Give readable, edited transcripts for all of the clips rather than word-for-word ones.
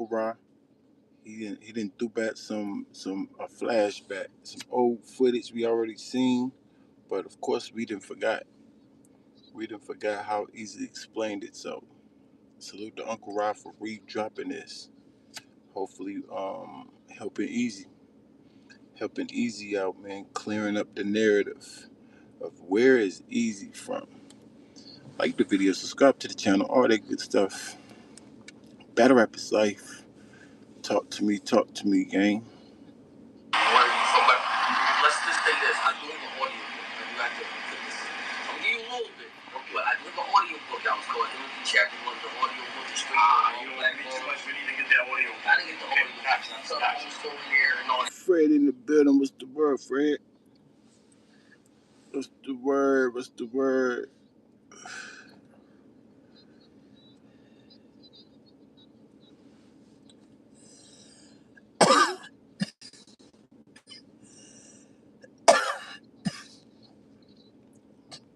Uncle Ra. He didn't do back a flashback, some old footage we already seen, but of course we didn't forgot. We didn't forgot how Eazy explained it. So salute to Uncle Ra for re-dropping this. Hopefully, helping Eazy out, man, clearing up the narrative of where is Eazy from. Like the video, subscribe to the channel, all that good stuff. Battle rap is life. Talk to me, gang. Let's just say this. I do have an audio book. You have to put this in. I'm giving you a little bit. Okay. But I do have an audio book I was called Eazy Chapter 1. The audio book is straight on. You don't need too much. We need to get that audio. I didn't get the audio. I saw the whole story there and all that. Fred in the building. What's the word, Fred? What's the word?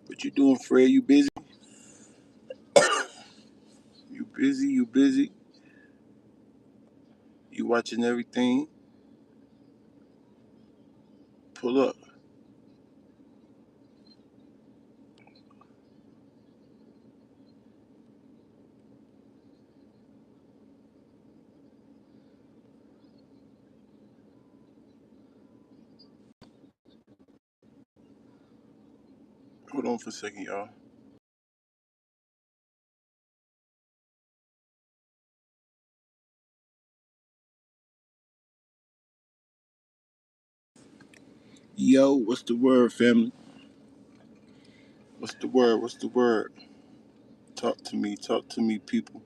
What you doing, Fred? You busy? You busy? You watching everything? Pull up. Hold on for a second, y'all. Yo, what's the word, family? What's the word? Talk to me, people.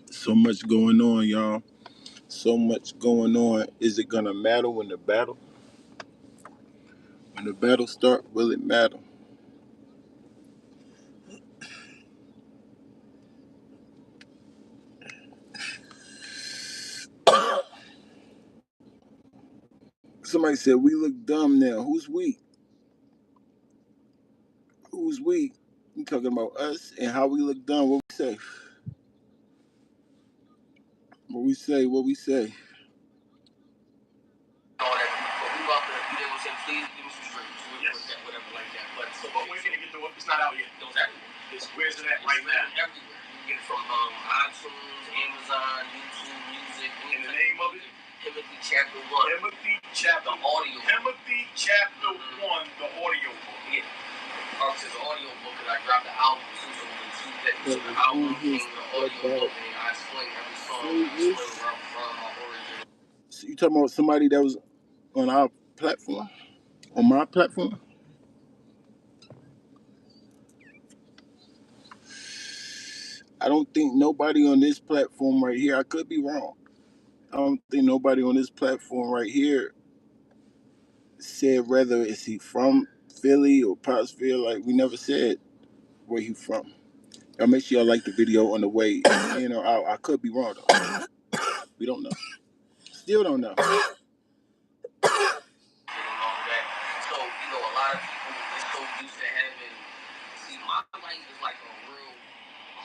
So much going on, y'all. So much going on. Is it gonna matter when the battle start? Will it matter? Somebody said we look dumb now. Who's we? Who's we? You talking about us and how we look dumb? What we say? What we say? All that. So we about to, you know what I'm saying? Please give me some strings. Yes. Whatever like that. But so we're gonna get the one. It's not out yet. Those everywhere. Where's it at right now? Everywhere. You can get it from iTunes, Amazon, YouTube, Music. And the name of it? Timothy Chapter 1. Timothy Chapter. The audio. Timothy Chapter 1. The audio book. Yeah. It's the audio book, and I dropped the album too, so we can see that. So the album came, the audio book, and I explain every song. I explain where I'm from, my origin. So you talking about somebody that was on our platform? On my platform? I don't think nobody on this platform right here, I could be wrong. I don't think nobody on this platform right here said whether is he from Philly or Pottsville. Like, we never said where he from. Y'all make sure y'all like the video on the way. You know, I could be wrong though. We don't know. Still don't know. So, you know, a lot of people is so used to having, see, my life is like a real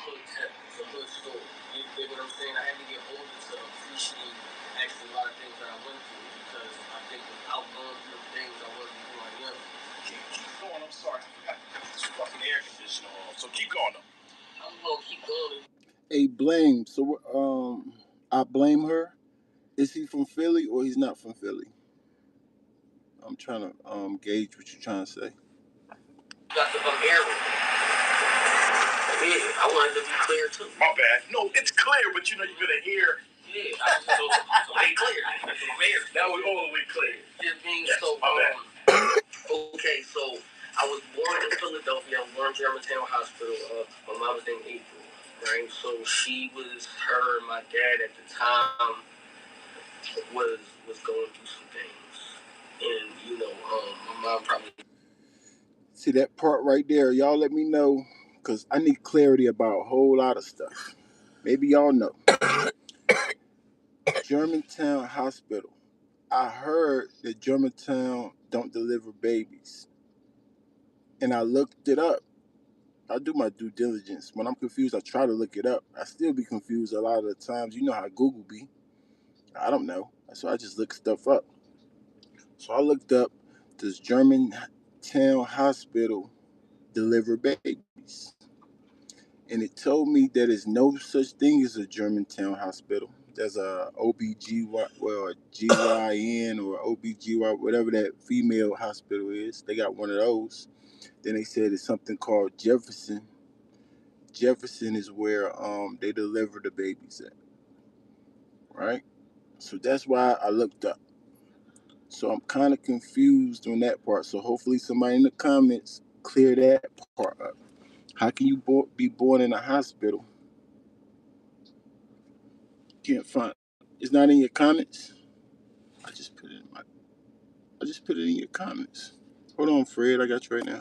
hood tale. It's a hood story. You get what I'm saying? I had to get older to appreciate actually a lot of things that I went through, because I think without going through the things, I wasn't who I am. Keep going. I'm sorry. I forgot to cut this fucking air conditioner off. So keep going though. I'm gonna keep going. Hey, blame. So I blame her. Is he from Philly or he's not from Philly? I'm trying to gauge what you're trying to say. Got the air. Yeah, I wanted to be clear too. My bad. No, it's clear, but you know you're gonna hear. Yeah, so clear. That was all the way clear. Just being yes, so. My bad. Okay, so I was born in Philadelphia. I was born in Germantown Hospital. My mom was named April, right? So her and my dad at the time was going through some things, and you know, my mom probably. See that part right there? Y'all let me know, because I need clarity about a whole lot of stuff. Maybe y'all know. Germantown Hospital. I heard that Germantown don't deliver babies. And I looked it up. I do my due diligence. When I'm confused, I try to look it up. I still be confused a lot of the times. You know how Google be. I don't know. So I just look stuff up. So I looked up, does Germantown Hospital deliver babies? And it told me that there's no such thing as a Germantown Hospital. There's a OBGY, well, a GYN or OBGY, whatever that female hospital is. They got one of those. Then they said it's something called Jefferson. Jefferson is where they deliver the babies at, right? So that's why I looked up. So I'm kind of confused on that part. So hopefully somebody in the comments clear that part up. How can you be born in a hospital? Can't find. It's not in your comments. I just put it in my. I just put it in your comments. Hold on, Fred. I got you right now.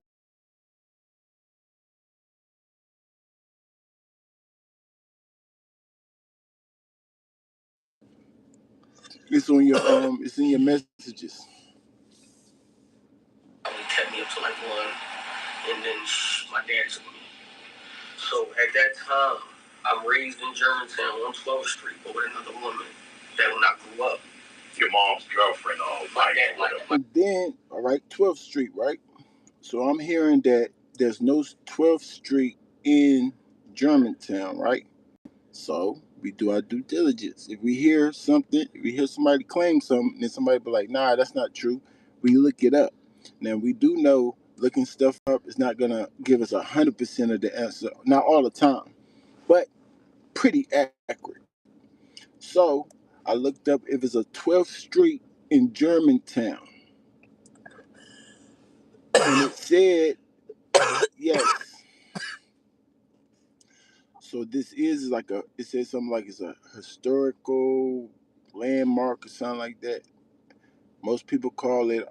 It's on your It's in your messages. Kept me up to like 1, and then my dad took me. So at that time, I'm raised in Germantown on 12th Street, but with another woman that when I grew up, your mom's girlfriend, my dad, and then, all right, 12th Street, right? So I'm hearing that there's no 12th Street in Germantown, right? So we do our due diligence. If we hear something, if we hear somebody claim something, then somebody be like, nah, that's not true. We look it up. Now we do know looking stuff up is not gonna give us 100% of the answer, not all the time, but pretty accurate. So I looked up if it's a 12th Street in Germantown, and it said yes. So this is like it says something like it's a historical landmark or something like that. Most people call it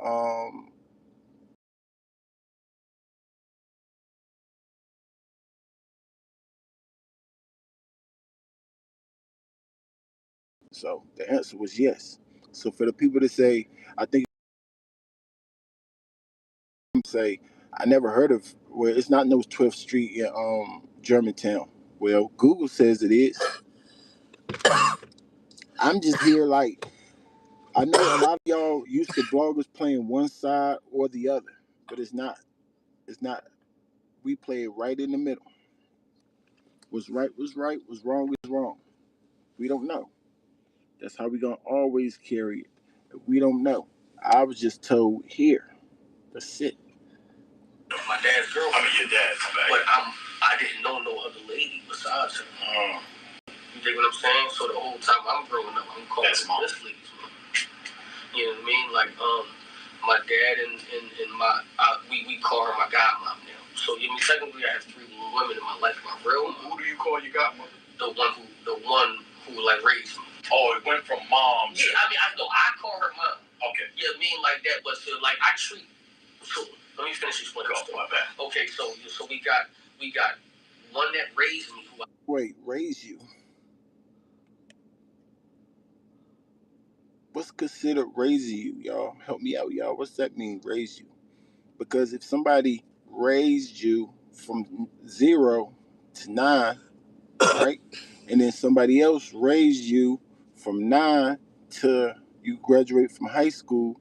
so the answer was yes. So for the people to say, I think say I never heard of where it's not no 12th Street in Germantown. Well, Google says it is. I'm just here like I know a lot of y'all used to bloggers playing one side or the other, but it's not. It's not. We play it right in the middle. What's right was right. What's wrong is wrong. We don't know. That's how we gonna always carry it. We don't know. I was just told here. That's it. My dad's girl. I mean your dad's back. But I didn't know no other lady besides her. You dig what I'm saying? So the whole time I'm growing up, I'm calling this lady's mom. You know what I mean? Like my dad and we call her my godmom now. So you know, technically I have 3 women in my life. My real mom. Who do you call your godmother? The one who like raised me. Oh, it went from mom. Yeah, I mean I call her mom. Okay. Yeah, mean like that, but so like I treat. So let me finish explaining. My bad. Okay, so we got one that raised me. Wait, raise you? What's considered raising you, y'all? Help me out, y'all. What's that mean, raise you? Because if somebody raised you from 0 to 9, right, and then somebody else raised you from 9 to you graduate from high school,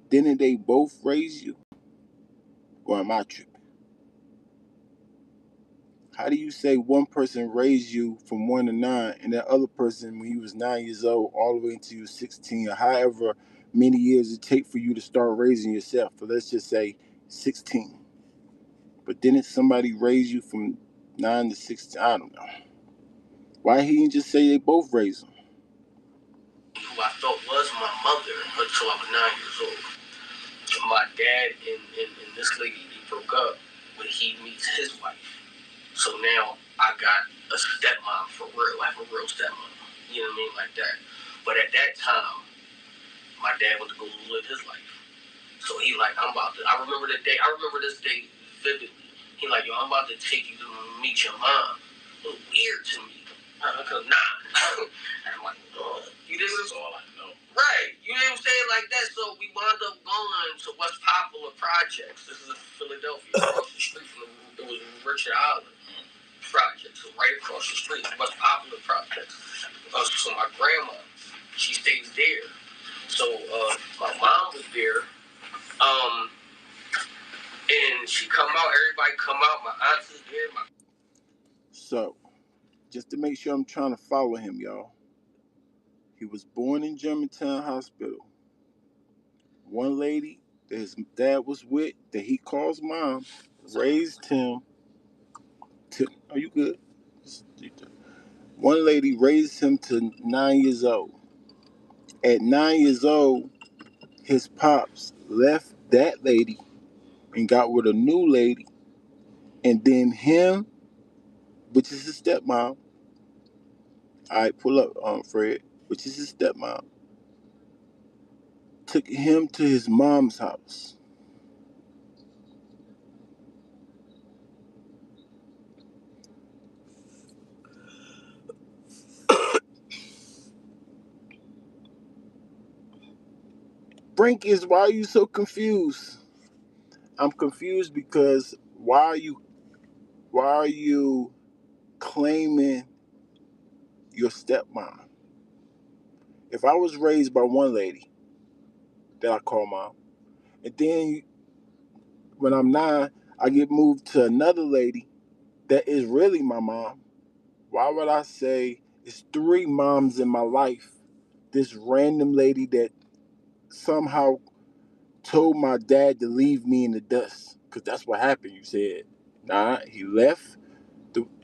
didn't they both raise you? Or am I tripping? How do you say one person raised you from 1 to 9 and that other person when you was 9 years old all the way until you was 16 or however many years it take for you to start raising yourself? But let's just say 16. But didn't somebody raise you from 9 to 16? I don't know. Why he didn't just say they both raised them? Who I thought was my mother until I was 9 years old. My dad and this lady, they broke up when he meets his wife. So now I got a stepmom for real, like a real stepmom. You know what I mean? Like that. But at that time, my dad went to go live his life. So he like, I remember this day vividly. He like, yo, I'm about to take you to meet your mom. It was weird to me. Cause nah. And I'm like, oh. You didn't That's all I know. Right. You know what I'm saying? Like that. So we wound up going to West Poplar, projects. This is in Philadelphia, across the street from it was Richard Island projects, so right across the street, much popular projects. So my grandma, she stays there. So my mom was there, and she come out. Everybody come out. My aunts is there. So, just to make sure I'm trying to follow him, y'all. He was born in Germantown Hospital. One lady that his dad was with, that he calls mom, raised him to. Are you good? One lady raised him to 9 years old. At 9 years old, his pops left that lady and got with a new lady, and then him, which is his stepmom. All right, pull up, Fred, which is his stepmom, took him to his mom's house. Brinkis, why are you so confused? I'm confused because why are you claiming your stepmom? If I was raised by one lady that I call mom, and then when I'm 9, I get moved to another lady that is really my mom, why would I say it's 3 moms in my life? This random lady that somehow told my dad to leave me in the dust. Because that's what happened. You said, nah, he left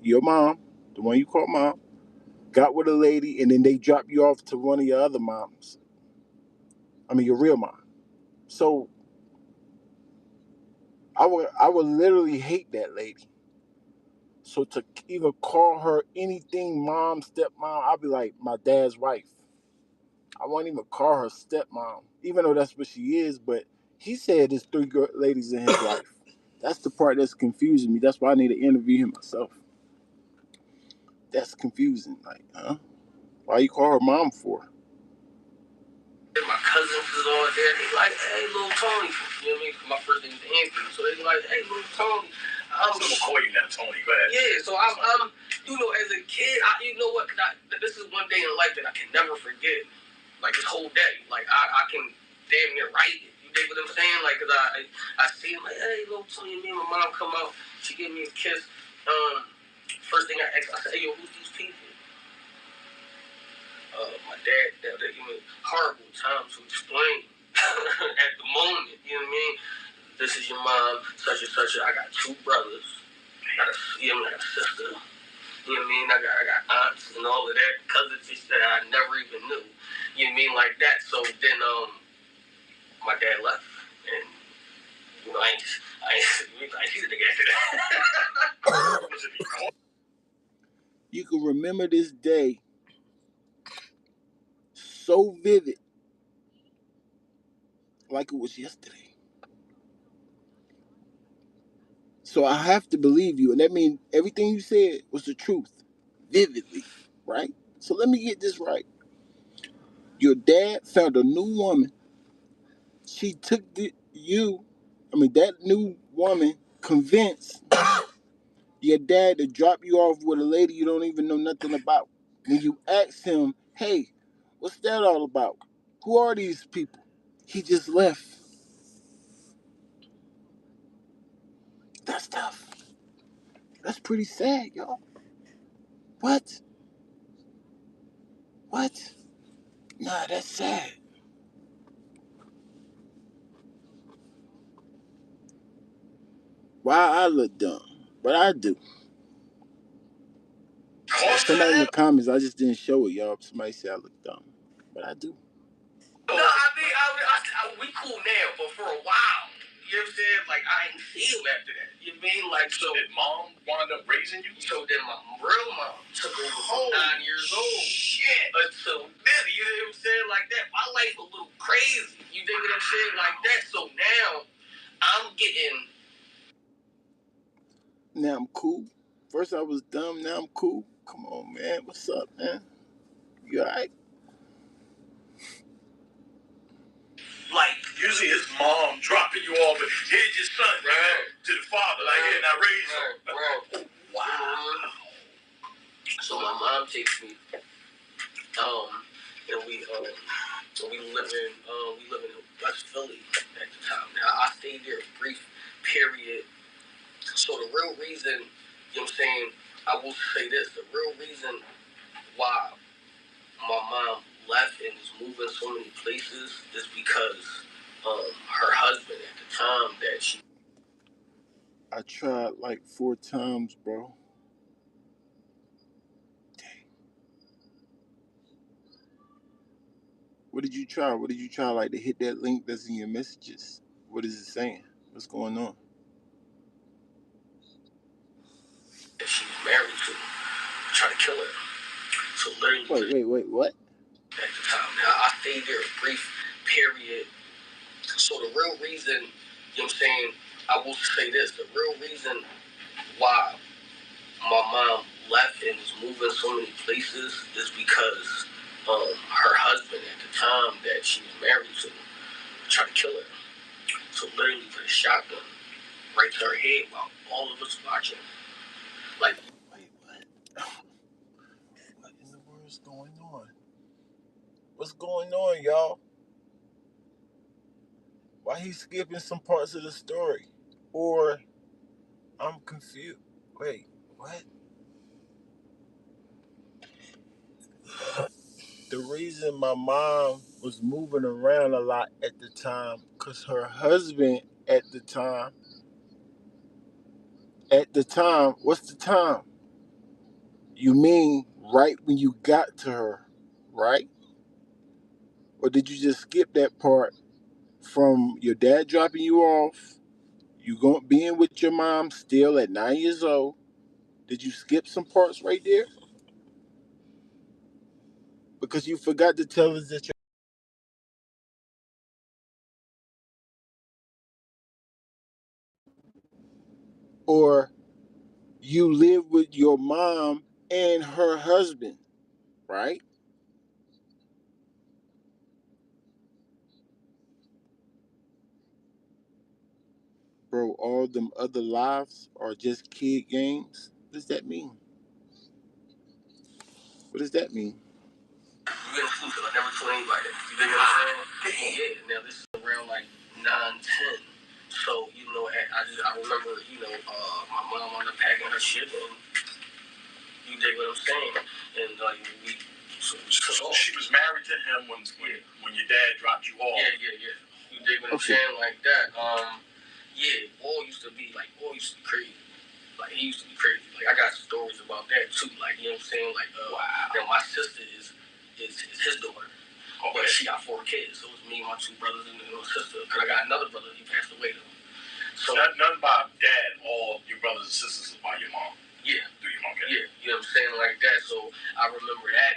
your mom, the one you call mom, got with a lady, and then they dropped you off to one of your other moms. I mean, your real mom. So I would literally hate that lady. So to even call her anything mom, stepmom, I'd be like my dad's wife. I won't even call her stepmom, even though that's what she is. But he said there's 3 ladies in his life. That's the part that's confusing me. That's why I need to interview him myself. That's confusing. Like, huh? Why you call her mom for? My cousins is all there. They like, hey, little Tony. You know what I mean? My first name is Anthony. So they like, hey, little Tony. I'm still call you now, Tony. Go ahead. Yeah, so I'm as a kid, you know what? This is one day in life that I can never forget. Like, this whole day. Like, I can damn near write it. You dig what I'm saying? Like, cause I see him like, hey, little Tony, me and my mom come out. She gave me a kiss. First thing I asked, I said, hey, yo, who's these people? My dad, that gave me horrible time to explain at the moment. You know what I mean? This is your mom, such and such. I got 2 brothers. I got a sister. You know what I mean? I got aunts and all of that, cousins that I never even knew. You know what I mean? Like that. So then my dad left, and I ain't see the nigga after that. You can remember this day so vivid, like it was yesterday. So I have to believe you, and that means everything you said was the truth, vividly, right? So let me get this right. Your dad found a new woman. She took that new woman convinced your dad to drop you off with a lady you don't even know nothing about. When you ask him, hey, what's that all about? Who are these people? He just left. That's tough. That's pretty sad, y'all. What? What? Nah, that's sad. Why I look dumb? But I do. Somebody in the comments, I just didn't show it, y'all. Somebody said I look dumb. But I do. No, we cool now, but for a while, you know what I'm saying? Like, I ain't see him after that. You know what I mean? Like, so did mom wind up raising you? So then my real mom took over from 9 years old. Shit. Until then, you know what I'm saying? Like that. My life a little crazy. You dig what I'm saying? Like that. So now, I'm getting. Now I'm cool. First I was dumb, now I'm cool. Come on, man. What's up, man? You alright? Like, you're usually his mom dropping you off, but here's your son, to the father, like, here, now raise him. Wow. So my mom takes me, and we live in West Philly at the time. Now I stayed there a brief period. So the real reason, you know what I'm saying, I will say this, the real reason why my mom left and was moving so many places is because her husband at the time that she. I tried like 4 times, bro. What did you try? What did you try? Like to hit that link that's in your messages? What is it saying? What's going on? That she was married to try to kill her. So literally. Wait, what? At the time. Now I stayed there a brief period. So the real reason, you know what I'm saying, I will say this, the real reason why my mom left and was moving so many places is because her husband at the time that she was married to tried to kill her. So literally put a shotgun right to her head while all of us watching. Like, wait, what? What in the world is going on? What's going on, y'all? Why he skipping some parts of the story? Or I'm confused. Wait, what? The reason my mom was moving around a lot at the time, because her husband at the time, what's the time? You mean right when you got to her, right? Or did you just skip that part from your dad dropping you off, you going being with your mom still at 9 years old? Did you skip some parts right there? Because you forgot to tell us that or you live with your mom and her husband, right? Bro, all them other lives are just kid games. What does that mean? What does that mean? you get exclusive. I never told anybody that. You dig what I'm saying? Yeah. Now this is around like 9, 10. So I remember my mom on the packing her shit and you dig what I'm saying? And like so she was married to him when your dad dropped you off. Yeah. You dig what I'm saying? Like that. All used to be crazy. Like he used to be crazy. Like I got stories about that too. Like you know what I'm saying? Like wow. That my sister is his daughter. Okay. But she got 4 kids. So it was me, my 2 brothers, and a sister. Cause I got another brother. He passed away though. So none by dad. All your brothers and sisters are by your mom. Yeah. Do your mom? Okay. Yeah. You know what I'm saying? Like that. So I remember that.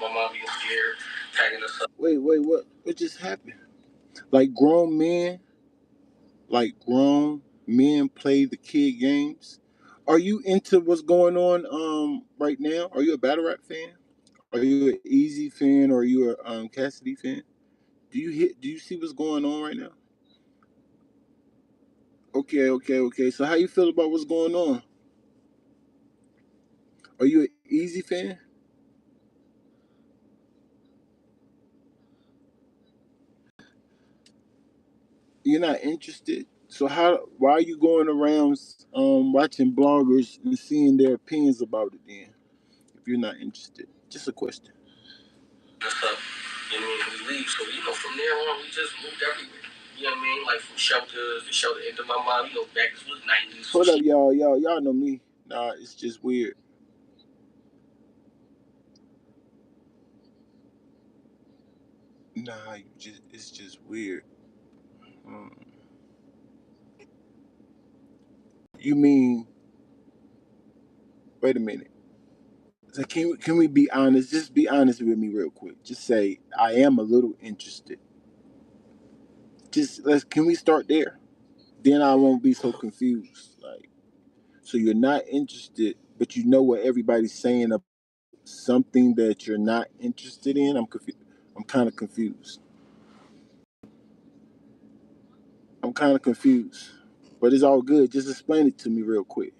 My mom being scared, tagging us up. Wait, what just happened? Like grown men play the kid games. Are you into what's going on right now? Are you a battle rap fan? Are you an Eazy fan or are you a Cassidy fan? Do you see what's going on right now? Okay. So how you feel about what's going on? Are you an Eazy fan? You're not interested. So why are you going around watching bloggers and seeing their opinions about it then? If you're not interested, just a question. Us up. You know what I mean? We leave. So from there on, we just moved everywhere. You know what I mean? Like from shelters to shelter into my mom. Back this was 90s. Hold up, y'all know me. Nah, it's just weird. Nah, it's just weird. Hmm. You mean? Wait a minute. So can we be honest? Just be honest with me real quick. Just say I am a little interested. Can we start there? Then I won't be so confused. Like, so you're not interested, but you know what everybody's saying about something that you're not interested in. I'm confused. I'm kind of confused. I'm kind of confused, but it's all good. Just explain it to me real quick.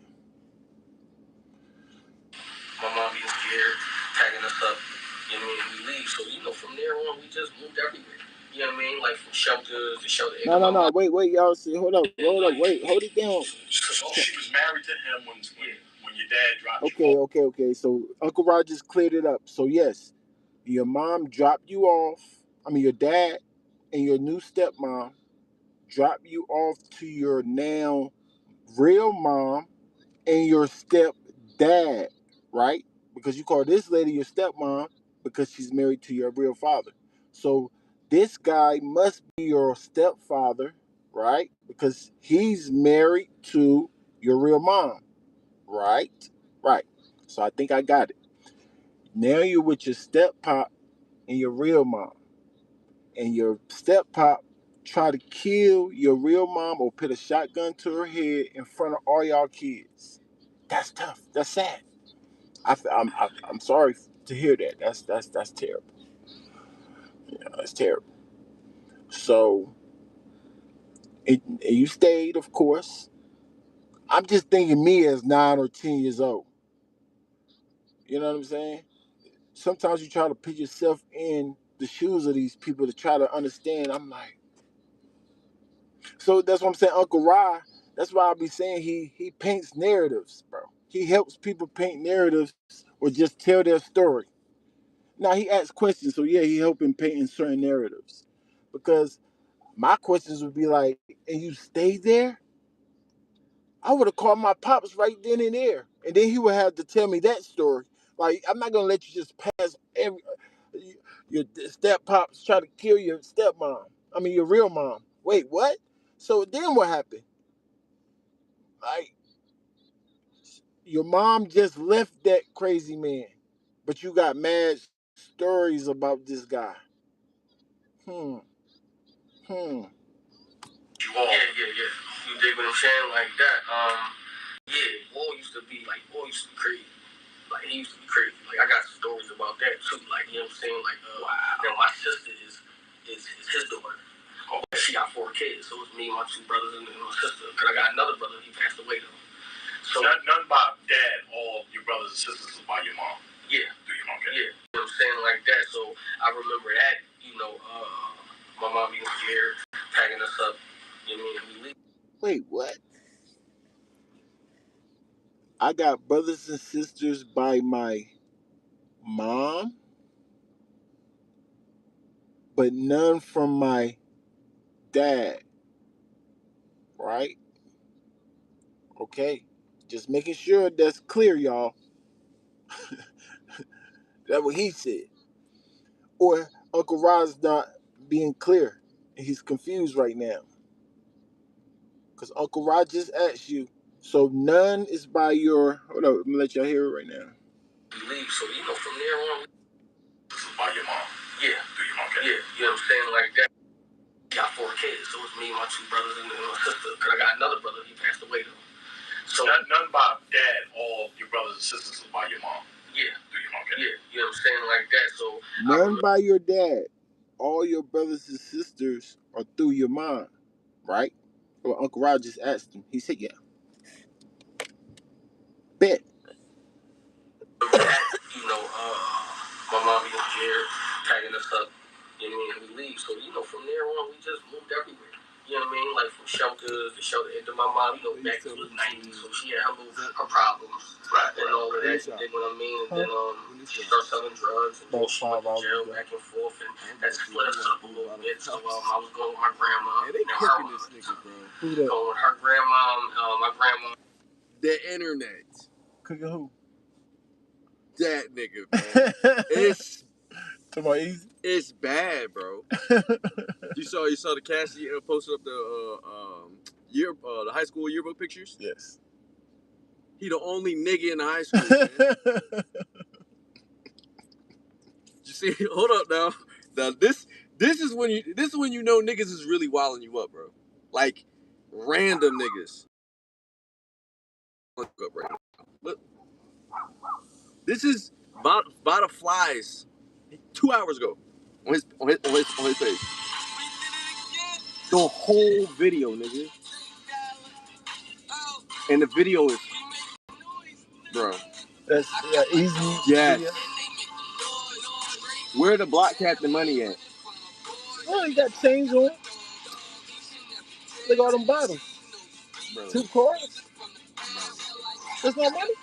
My mom being scared, tagging us up. You know what I mean? We leave. So, from there on, we just moved everywhere. You know what I mean? Like from shelters to shelter. No. Wait, y'all. See, hold up. Wait, hold it down. She was married to him when your dad dropped you off. Okay. So Uncle Rogers cleared it up. So yes, your mom dropped you off. I mean, your dad and your new stepmom dropped you off to your now real mom and your stepdad, right? Because you call this lady your stepmom because she's married to your real father. So this guy must be your stepfather, right? Because he's married to your real mom, right? Right. So I think I got it. Now you're with your step pop and your real mom. And your step pop try to kill your real mom or put a shotgun to her head in front of all y'all kids. That's tough. That's sad. I'm sorry to hear that. That's terrible. That's terrible. So and you stayed, of course. I'm just thinking me as 9 or 10 years old. You know what I'm saying? Sometimes you try to put yourself in the shoes of these people to try to understand. I'm like, so that's what I'm saying. Uncle Ra, that's why I be saying he paints narratives, bro. He helps people paint narratives or just tell their story. Now he asks questions, so yeah, he helping paint certain narratives. Because my questions would be like, and you stayed there? I would have called my pops right then and there. And then he would have to tell me that story. Like, I'm not gonna let you just pass your step pops try to kill your stepmom. I mean your real mom. Wait, what? So then what happened? Like, your mom just left that crazy man, but you got mad stories about this guy. Hmm. Yeah. You dig what I'm saying? Like that. Yeah, boy used to be crazy. Like, he used to be crazy. Like, I got stories about that too. Like, you know what I'm saying? Like, wow. Now my sister is his daughter. Oh. She got 4 kids. So it's me, my 2 brothers, and my sister. Cause I got another brother. He passed away though. So none by dad. All your brothers and sisters is by your mom. Yeah. Do your mom? Okay. Yeah. You know what I'm saying? Like that. So I remember that. My mom being scared, packing us up. You know what I mean? We leave. Wait, what? I got brothers and sisters by my mom, but none from my dad, right? Okay. Just making sure that's clear, y'all. That's what he said. Or Uncle Rod's not being clear. He's confused right now. Because Uncle Rod just asked you. So none is by your. Hold on, let me let y'all hear it right now. Leave. So, from there on, this is by your mom. Yeah. Do your mom? Okay. Yeah. You know what I'm saying? Like that. Got 4 kids. So it's me, my 2 brothers, and my sister. Because I got another brother. He passed away though. So none by dad. All your brothers and sisters is by your mom. Yeah. Do your mom? Okay. Yeah. You know what I'm saying? Like that. So none by your dad. All your brothers and sisters are through your mom, right? Well, Uncle Rod just asked him. He said, "Yeah." Bet. My mom being scared, tagging us up. You know what I mean? We leave. So, from there on, we just moved everywhere. You know what I mean? Like from shelters to shelter. And then my mom, back to the 90s, so she had her problems. Right. And all of that. You dig what I mean? And then she started selling drugs. And then she went to jail back and forth. And that split us up a little bit. So I was going with my grandma. Hey, they cooking this nigga, bro. Who that? Going with her grandma, my grandma. The internet. Cooking who? That nigga, man. It's Eazy. It's bad, bro. You saw the Cassie posted up the the high school yearbook pictures. Yes. He the only nigga in the high school, man. You see, hold up now. Now this is when you know niggas is really wilding you up, bro. Like random niggas. Look up right now. Look. This is Vada Flies 2 hours ago on his page. The whole video, nigga. And the video is, bro. That's Eazy. Yes. Video. Where the block captain money at? Well, he got chains on. Look at all them bottles. Bro. 2 cars. That's not money.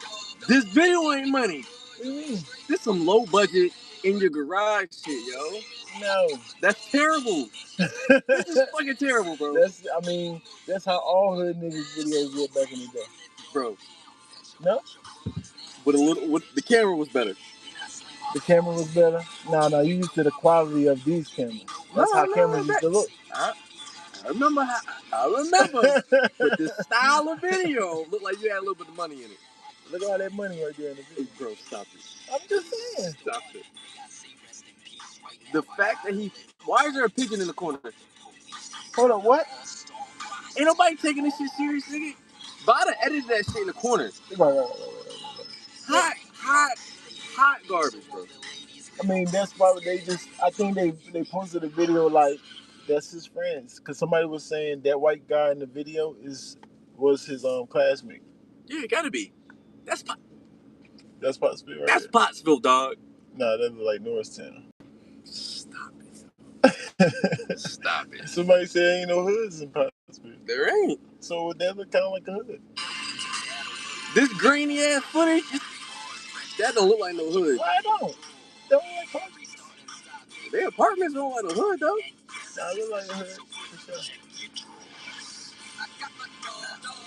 This video ain't money. What do you mean? This some low budget in your garage shit, yo. No. That's terrible. This is fucking terrible, bro. That's how all hood niggas videos were back in the day. Bro. No? With the camera was better. The camera was better? No, you used to the quality of these cameras. That's how cameras used to look. I remember but the style of video looked like you had a little bit of money in it. Look at all that money right there in the video. Hey, bro, stop it. I'm just saying. Stop it. The fact that why is there a pigeon in the corner? Hold on, what? Ain't nobody taking this shit serious, nigga. Vada edited that shit in the corner. Right. Hot garbage, bro. I mean, that's why I think they posted a video like, that's his friends. Because somebody was saying that white guy in the video was his classmate. Yeah, it gotta be. That's Pottsville, right? That's Pottsville, dog. Nah, that's like Norristown. Stop it. Stop it. Somebody said ain't no hoods in Pottsville. There ain't. So that look kind of like a hood. This grainy ass footage, that don't look like no hood. Why don't? That look like apartments. Their apartments don't look like no hood, though. Nah, it look like a hood, for sure.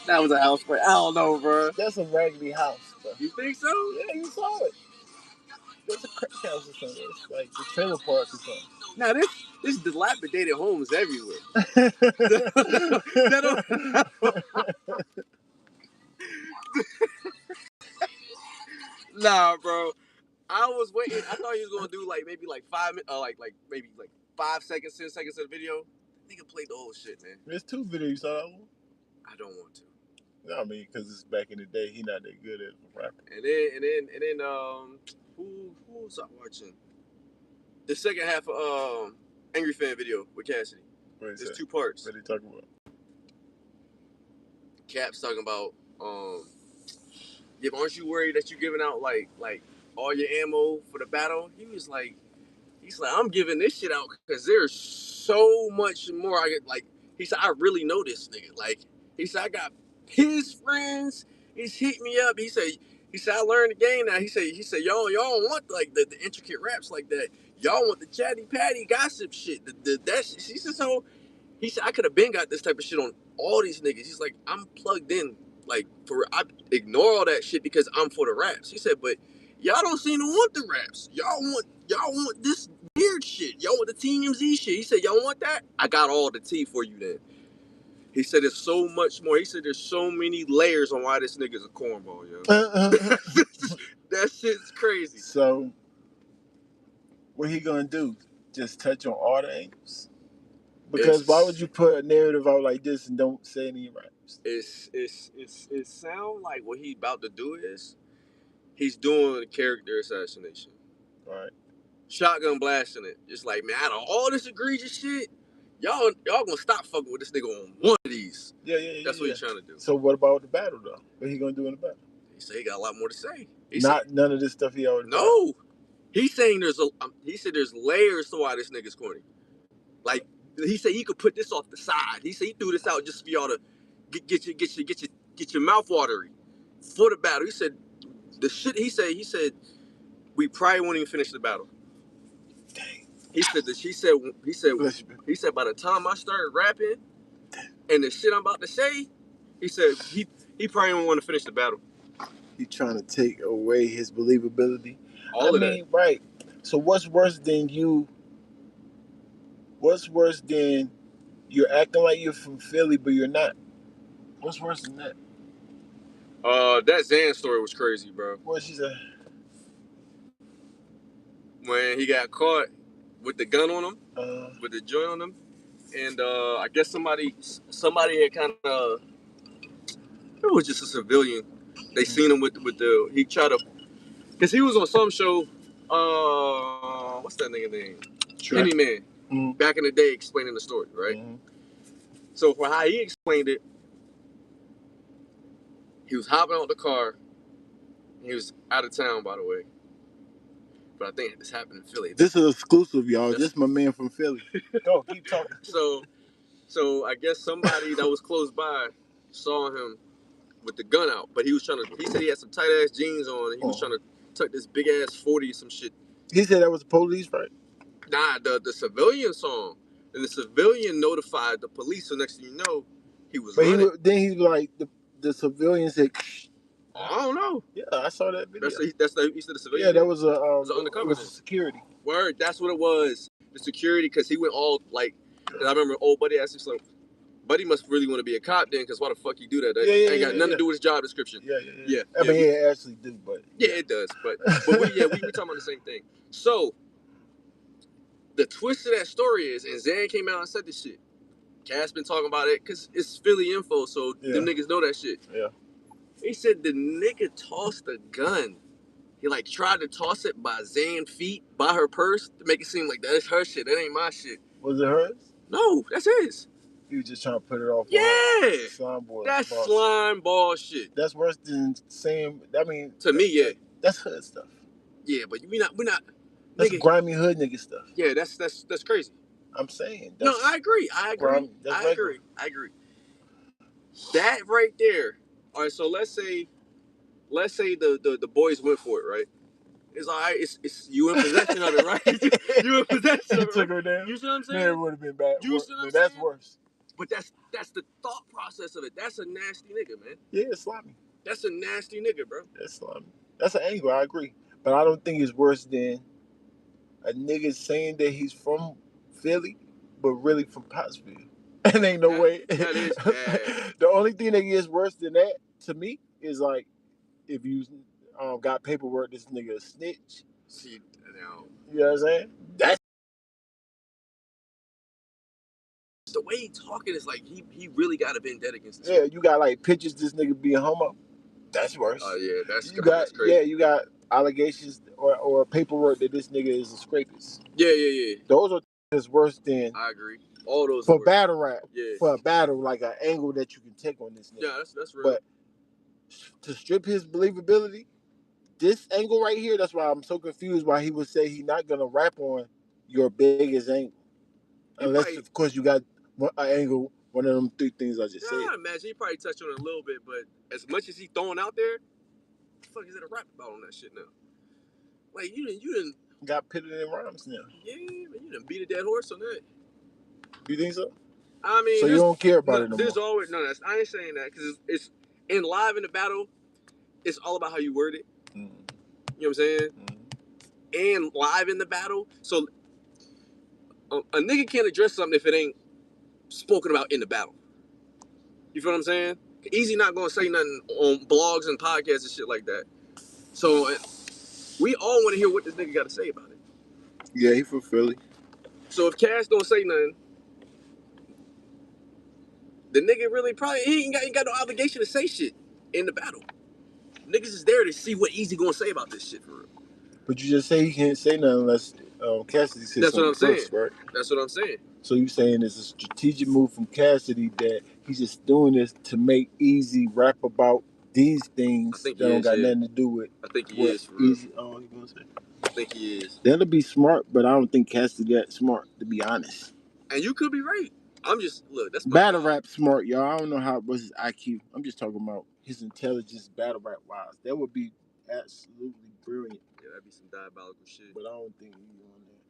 That was a house, but I don't know, bro. That's a raggedy house, bro. You think so? Yeah, you saw it. That's a crack house or something. It's like the trailer park or something. Now this dilapidated homes everywhere. Nah, bro. I was waiting. I thought he was gonna do maybe 5 minutes, maybe 5 seconds, 10 seconds of the video. Nigga played the whole shit, man. There's 2 videos. You saw that one? I don't want to. No, I mean, because it's back in the day. He not that good as a rapper. And then who was I watching? The second half of Angry Fan video with Cassidy. There's 2 parts. What are they talking about? Cap's talking about aren't you worried that you're giving out like all your ammo for the battle? He's like, I'm giving this shit out because there's so much more I get. Like, he said, I really know this nigga. Like, he said, I got his friends. He's hit me up. He said, I learned the game now. He said, y'all don't want like the intricate raps like that. Y'all want the chatty patty gossip shit. That shit. He said, so he said, I could have been got this type of shit on all these niggas. He's like, I'm plugged in. Like, I ignore all that shit because I'm for the raps. He said, but y'all don't seem to want the raps. Y'all want this weird shit. Y'all want the TMZ shit. He said, y'all want that? I got all the tea for you then. He said, there's so much more. He said, there's so many layers on why this nigga's a cornball, yo. That shit's crazy. So, what he gonna do? Just touch on all the angles? Because why would you put a narrative out like this and don't say any raps? It sound like what he about to do is he's doing a character assassination. Right. Shotgun blasting it. Just like, man, out of all this egregious shit, y'all gonna stop fucking with this nigga on one of these. Yeah. That's what he's trying to do. So what about the battle though? What he gonna do in the battle? He said he got a lot more to say. None of this stuff he already. No. He's saying he said there's layers to why this nigga's corny. Like, he said he could put this off the side. He said he threw this out just for y'all to get your mouth watery for the battle. He said the shit. He said we probably won't even finish the battle. Dang. He said by the time I start rapping and the shit I'm about to say, he said he probably won't want to finish the battle. He trying to take away his believability. I mean, right. So what's worse than you? What's worse than you're acting like you're from Philly, but you're not? What's worse than that? That Zan story was crazy, bro. What she said? When he got caught with the gun on him, with the joint on him, and I guess somebody had kind of, it was just a civilian. They seen him with the he tried to, because he was on some show, what's that nigga name? Penny Man. Mm-hmm. Back in the day, explaining the story, right? Mm-hmm. So for how he explained it, he was hopping out the car. He was out of town, by the way. But I think this happened in Philly. This is exclusive, y'all. This is my man from Philly. Go, keep talking. So I guess somebody that was close by saw him with the gun out, but he said he had some tight ass jeans on, and he was trying to tuck this big ass 40 some shit. He said that was the police, right? Nah, the civilian saw him, and the civilian notified the police. So next thing you know, he was running. Then he was like the civilian said, I don't know. Yeah, I saw that video. That's the he said the civilian. Yeah, that was was undercover. It was security. Word, that's what it was. The security, because he went all like. Cause I remember old buddy asked him, like, Buddy must really want to be a cop then, because why the fuck you do that? That ain't got nothing to do with his job description. Yeah. I mean, it actually do, but yeah, it does. But we talking about the same thing. So the twist of that story is, and Zan came out and said this shit. Cass been talking about it because it's Philly info, so them niggas know that shit. Yeah. He said the nigga tossed the gun. He like tried to toss it by Zan's feet, by her purse, to make it seem like that's her shit. That ain't my shit. Was it hers? No, that's his. He was just trying to put it off. Yeah. Slime ball. That's slime ball shit. That's worse than saying. I mean, to me, yeah. That's hood stuff. Yeah, but we're not. That's nigga, grimy hood nigga stuff. Yeah, that's crazy. I'm saying. No, I agree. I agree. That right there. All right, so let's say the boys went for it, right? It's all right. It's you in possession of it, right? You in possession of it. Took her down. You see what I'm saying? Man, it would have been bad. You see what I'm That's saying? worse. But that's the thought process of it. That's a nasty nigga, man. Yeah, it's slimy. That's a nasty nigga, bro. That's slimy. That's an angle. I agree, but I don't think it's worse than a nigga saying that he's from Philly, but really from Pottsville. And ain't no way. That is bad. The only thing that gets worse than that to me is like if you got paperwork, this nigga a snitch. See, you know what I'm saying? That's the way he talking is like he really got a vendetta against this. Yeah, you got like pictures this nigga being homo. That's worse. Oh yeah, that's that's crazy. Yeah, you got allegations or paperwork that this nigga is a scrapist. Yeah. Those are just worse than. I agree. All those for battle rap. Yeah. For a battle, like an angle that you can take on this nigga. Yeah, that's real. But to strip his believability, this angle right here, that's why I'm so confused why he would say he's not gonna rap on your biggest angle. Unless of course you got an angle, one of them three things I just said. I imagine he probably touched on it a little bit, but as much as he throwing out there, what the fuck is it a rap about on that shit now? Like you didn't got pitted in rhymes now. Yeah, man, you done beat a dead horse on that. You think so? I mean, so you don't care about it no there's more. always I ain't saying that because it's in live in the battle. It's all about how you word it. You know what I'm saying? And live in the battle, so a nigga can't address something if it ain't spoken about in the battle. You feel what I'm saying? Eazy not gonna say nothing on blogs and podcasts and shit like that. So we all want to hear what this nigga got to say about it. Yeah, he from Philly. So if Cass don't say nothing, the nigga really probably he ain't got no obligation to say shit in the battle. Niggas is there to see what Eazy gonna say about this shit for real. But you just say he can't say nothing unless Cassidy says something first, right? That's what I'm saying. So you saying it's a strategic move from Cassidy that he's just doing this to make Eazy rap about these things that don't got nothing to do with. I think he is for real. Eazy, you gonna say? I think he is. That'll be smart, but I don't think Cassidy that smart, to be honest. And you could be right. I'm just that's battle rap smart, y'all. I don't know how it was his IQ. I'm just talking about his intelligence, battle rap wise. That would be absolutely brilliant. Yeah, that'd be some diabolical shit. But I don't think he's on that.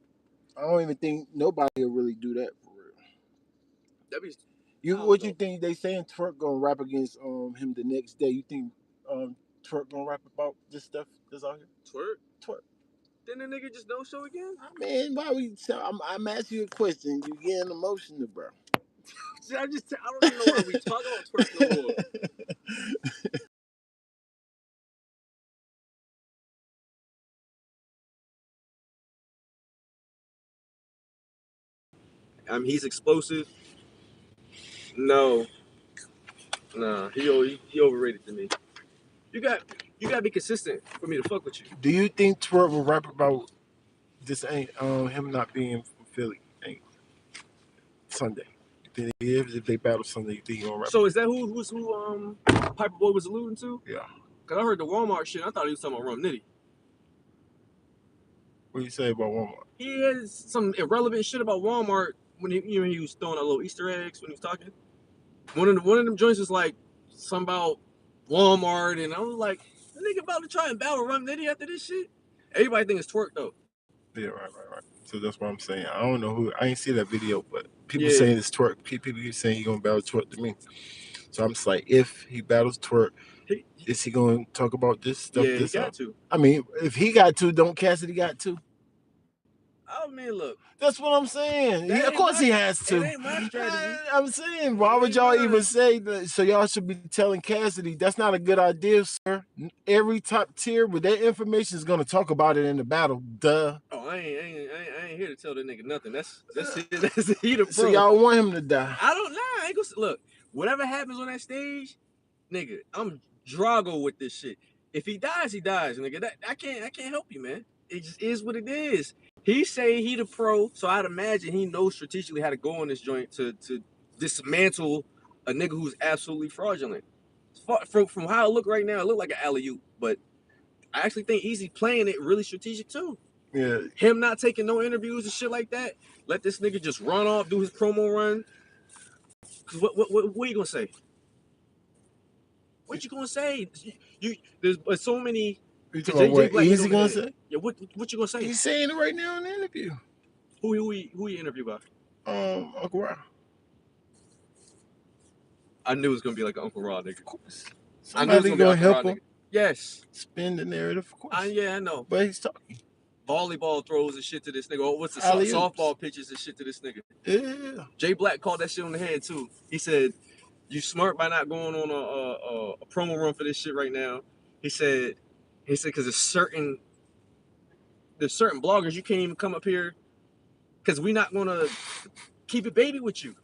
I don't even think nobody will really do that for real. That'd be. What you think they saying Twerk gonna rap against him the next day? You think Twerk gonna rap about this stuff that's out here? Twerk. Then the nigga just don't show again? Man, why we? I'm asking you a question. You getting emotional, bro. I don't even know why we talk about Twerk no more. He's explosive. No, he overrated to me. You got to be consistent for me to fuck with you. Do you think Twerk will rap about this? Ain't him not being from Philly? Ain't Sunday? Then if they battle Sunday, then you gonna rap. So is that who Piper Boy was alluding to? Yeah. Cause I heard the Walmart shit. I thought he was talking about Rum Nitty. What do you say about Walmart? He has some irrelevant shit about Walmart when he was throwing out little Easter eggs when he was talking. One of them joints was like something about Walmart, and I was like, the nigga about to try and battle Rum Nitty after this shit. Everybody think it's twerk though. Yeah, right. So that's what I'm saying. I don't know who. I ain't see that video, but people Yeah. saying it's twerk. People keep saying he gonna battle twerk to me. So I'm just like, if he battles twerk, is he gonna talk about this stuff? Yeah, this he got to. I mean, if he got to, don't Cassidy got to? Oh man, look. That's what I'm saying. Of course he has to. It ain't my strategy. I'm saying, why would y'all even say that? So y'all should be telling Cassidy that's not a good idea, sir. Every top tier with that information is gonna talk about it in the battle. Duh. Oh, I ain't here to tell that nigga nothing. That's it. That's it. He the pro. So y'all want him to die? I don't know. I ain't gonna look. Whatever happens on that stage, nigga, I'm Drago with this shit. If he dies, he dies, nigga. I can't help you, man. It just is what it is. He say he the pro, so I'd imagine he knows strategically how to go on this joint to dismantle a nigga who's absolutely fraudulent. From how it look right now, it look like an alley-oop, but I actually think Eazy playing it really strategic too. Yeah. Him not taking no interviews and shit like that. Let this nigga just run off, do his promo run. Cause what you gonna say? What you gonna say? There's so many. You talking about what Eazy gonna say? Yeah, what you gonna say? He's saying it right now in the interview. Who he interviewed by? Uncle Rob. I knew it was gonna be like an Uncle Rob nigga. Of course. Somebody gonna help him. Yes. Spin the narrative, of course. Yeah, I know. But he's talking. Volleyball throws and shit to this nigga. Oh, what's the softball pitches and shit to this nigga? Yeah. Jay Black called that shit on the head too. He said, "You smart by not going on a promo run for this shit right now." He said, because there's certain bloggers you can't even come up here because we're not gonna keep it baby with you.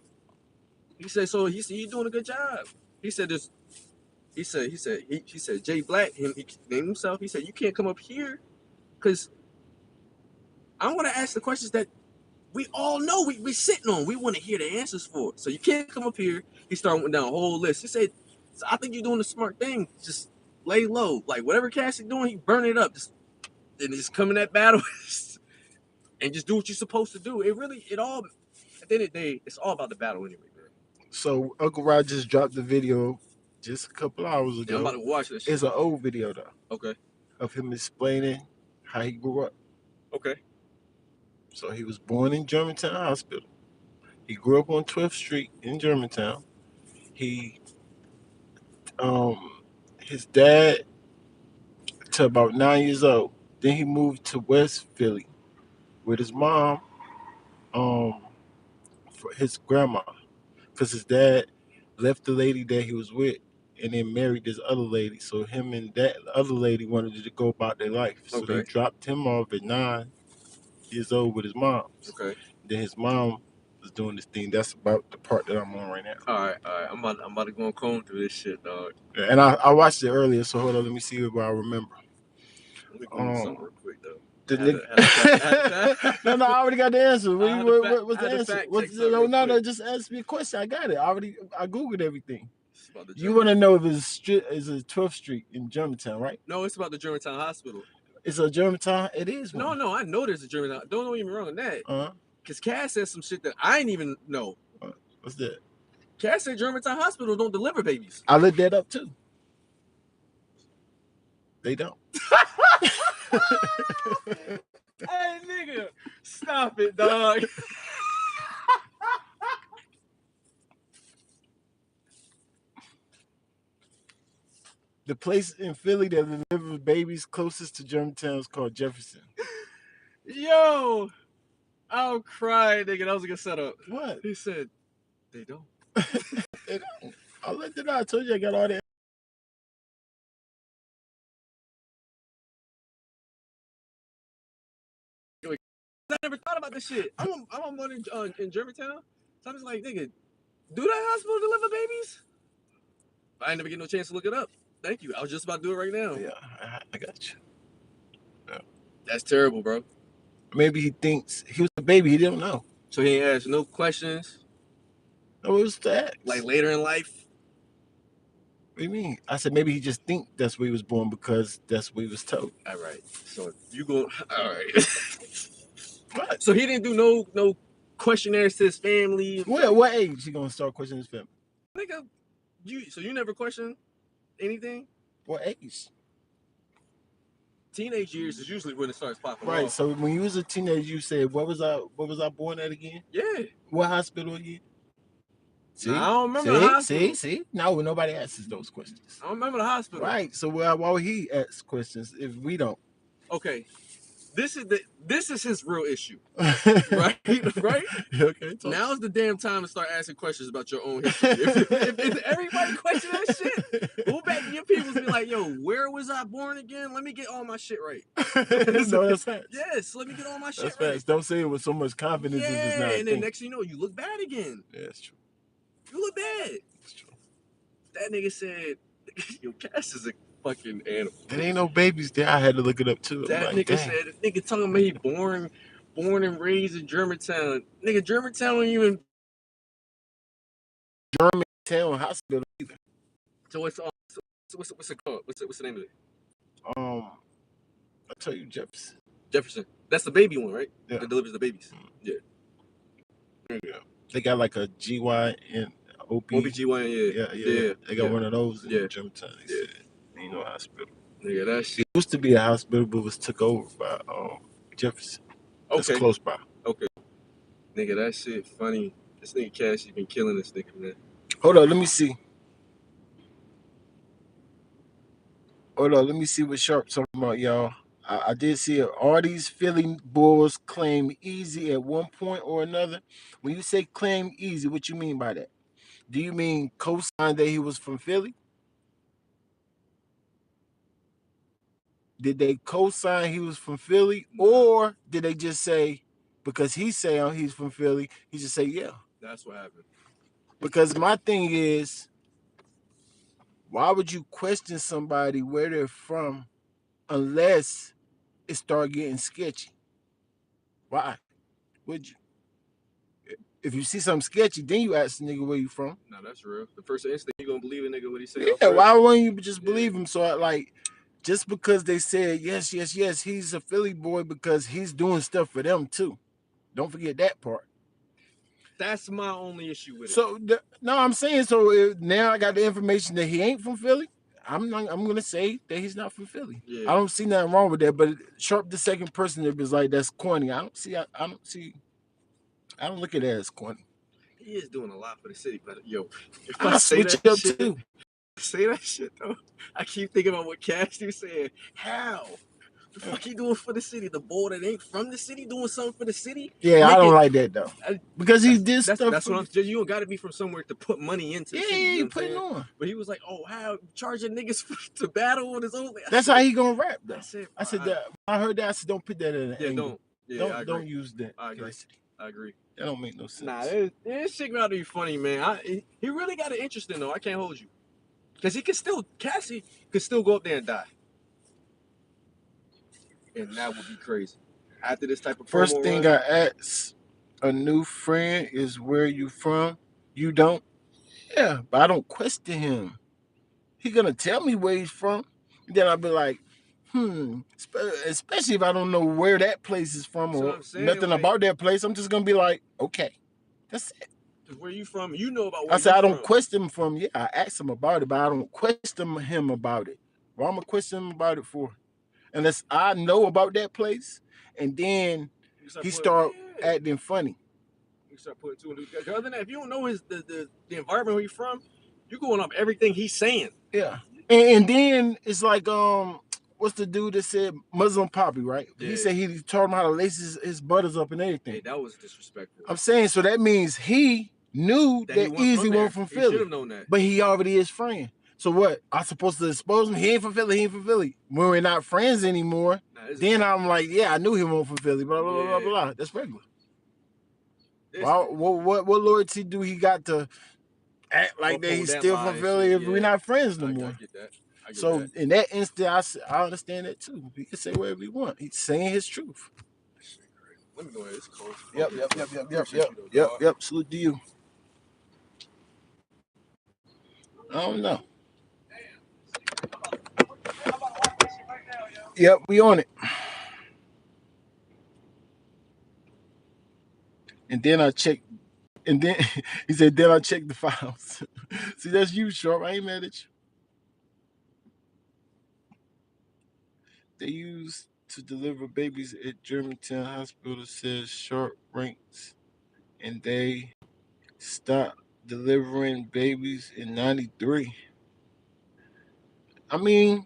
He said, so he said, you're doing a good job. He said this. He said Jay Black, he named himself. He said, you can't come up here because I want to ask the questions that we all know we sitting on. We want to hear the answers for it. So you can't come up here. He started down a whole list. He said, so I think you're doing the smart thing. Just lay low. Like whatever Cassidy doing, he burn it up. Just come in that battle and just do what you're supposed to do. It all, at the end of the day, it's all about the battle anyway, man. So Uncle Rod just dropped the video just a couple hours ago. Yeah, I'm about to watch this shit. It's an old video though. Okay. Of him explaining how he grew up. Okay. So he was born in Germantown Hospital. He grew up on 12th Street in Germantown. His dad to about 9 years old. Then he moved to West Philly with his mom, for his grandma, because his dad left the lady that he was with and then married this other lady. So him and that other lady wanted to go about their life. So they dropped him off at 9 years old with his mom. Okay. Then his mom was doing this thing. That's about the part that I'm on right now. All right. I'm about to go and comb through this shit, dog. And I watched it earlier, so hold on, let me see what I remember. Let me go something real quick though. No, I already got the answer. What's the answer? No, just ask me a question. I got it. I Googled everything. You want to know if it's a 12th Street in Germantown, right? No, it's about the Germantown Hospital. It's a Germantown? It is one. No, I know there's a Germantown. Don't get me wrong on that. Because Cass said some shit that I ain't even know. What's that? Cass said Germantown Hospital don't deliver babies. I looked that up too. They don't. Hey, nigga, stop it, dog. The place in Philly that delivers babies closest to Germantown is called Jefferson. Yo, I'll cry, nigga. That was a good setup. What? He said, they don't. They don't. I looked it up. I told you I got all that. I never thought about this shit. I'm on one in Germantown. So I'm just like, nigga, do that hospital deliver babies? I ain't never get no chance to look it up. Thank you. I was just about to do it right now. Yeah, I got you. Yeah. That's terrible, bro. Maybe he thinks he was a baby. He didn't know. So he ain't asked no questions. No, it was facts. Like later in life. What do you mean? I said maybe he just think that's where he was born because that's what he was told. All right. So you go. All right. What? So he didn't do no questionnaires to his family. What age he gonna start questioning his family? Nigga, so you never questioned anything? What age? Teenage years is usually when it starts popping Right. off. So when you was a teenager, you said what was I born at again? Yeah. What hospital again? See, nah, I don't remember the hospital. See. Now nobody asks those questions. I don't remember the hospital. Right. So why would he ask questions if we don't? Okay. This is his real issue. Right? Right? Okay. Now's the damn time to start asking questions about your own history. If everybody question that shit, go back to your peoples and be like, yo, where was I born again? Let me get all my shit right. No, that's facts. Yes, let me get all my shit That's right. facts. Don't say it with so much confidence if it's not a and then thing. next thing you know, you look bad again. Yeah, that's true. You look bad. That's true. That nigga said, yo, Cass is a fucking animal. There ain't no babies there. I had to look it up too. That nigga said, the nigga talking about he born and raised in Germantown. Nigga, Germantown don't even. Germantown Hospital either. So what's it called? What's the name of it? I'll tell you, Jefferson. Jefferson. That's the baby one, right? Yeah. That delivers the babies. Yeah. There you go. They got like a GY and OB. OBGYN, yeah. They got one of those in Germantown. They said. Ain't no hospital. Nigga, that shit. It used to be a hospital, but was took over by Jefferson. That's close by. Okay. Nigga, that shit funny. This nigga Cash, he been killing this nigga, man. Hold on, let me see. Let me see what Sharp talking about, y'all. I did see it. All these Philly Bulls claim Eazy at one point or another. When you say claim Eazy, what you mean by that? Do you mean co-sign that he was from Philly? Did they co-sign he was from Philly, or did they just say because he's saying he's from Philly, he just say yeah? That's what happened. Because my thing is, why would you question somebody where they're from unless it start getting sketchy? Why would you? If you see something sketchy, then you ask the nigga where you from. No, that's real. The first instinct, you gonna believe a nigga what he say. Yeah, why wouldn't you just believe him? So like, just because they said yes, he's a Philly boy because he's doing stuff for them too. Don't forget that part. That's my only issue with it. So no, I'm saying so. Now I got the information that he ain't from Philly. I'm gonna say that he's not from Philly. Yeah. I don't see nothing wrong with that. But Sharp, the second person, that was like that's corny. I don't look at that as corny. He is doing a lot for the city, but yo, if I say switch that up shit, too. Say that shit though. I keep thinking about what Cash you said. How? The fuck he doing for the city? The boy that ain't from the city doing something for the city? Yeah, I don't like that though. Because he did stuff. That's what I'm saying. You don't got to be from somewhere to put money into the city. Yeah, you putting on. But he was like, "Oh, how charging niggas to battle on his own." That's how he gonna rap though. I said that. I heard that. I said, don't put that in an angle. Don't use that. I agree. That don't make no sense. Nah, this shit about to be funny, man. He really got it interesting though. I can't hold you, because Cassie could still go up there and die. And that would be crazy. After this type of first thing I ask a new friend is where you from. You don't? Yeah, but I don't question him. He gonna tell me where he's from. Then I'll be like, especially if I don't know where that place is from or nothing about that place. I'm just gonna be like, okay, that's it. Where you from? You know about where I said I don't question him from. Yeah, I asked him about it, but I don't question him about it. Well, I'm gonna question him about it for, unless I know about that place, and then he start acting funny. You start putting two and two. Other than that, if you don't know the environment where he's from, you're going up everything he's saying. Yeah, and then it's like what's the dude that said Muslim Poppy, right? Yeah. He said he taught him how to lace his butters up and everything. Hey, that was disrespectful. I'm saying, so that means he knew that Eazy wasn't from Philly. He should have known that. But he already is friend. So what? I'm supposed to expose him? He ain't from Philly. When we're not friends anymore, then I'm like, yeah, I knew he wasn't from Philly. Blah blah blah blah. That's regular. What loyalty do he got to act like that he's still from Philly if we're not friends no more? I get that. So in that instant, I understand that too. He can say whatever he want. He's saying his truth. Let me go ahead. It's cold. Yep. Salute to you. I don't know. Yep, we on it. And then I checked. And then he said, then I checked the files. See, that's you, Sharp. I ain't mad at you. They used to deliver babies at Germantown Hospital, says Sharp ranks, and they stopped delivering babies in '93. I mean,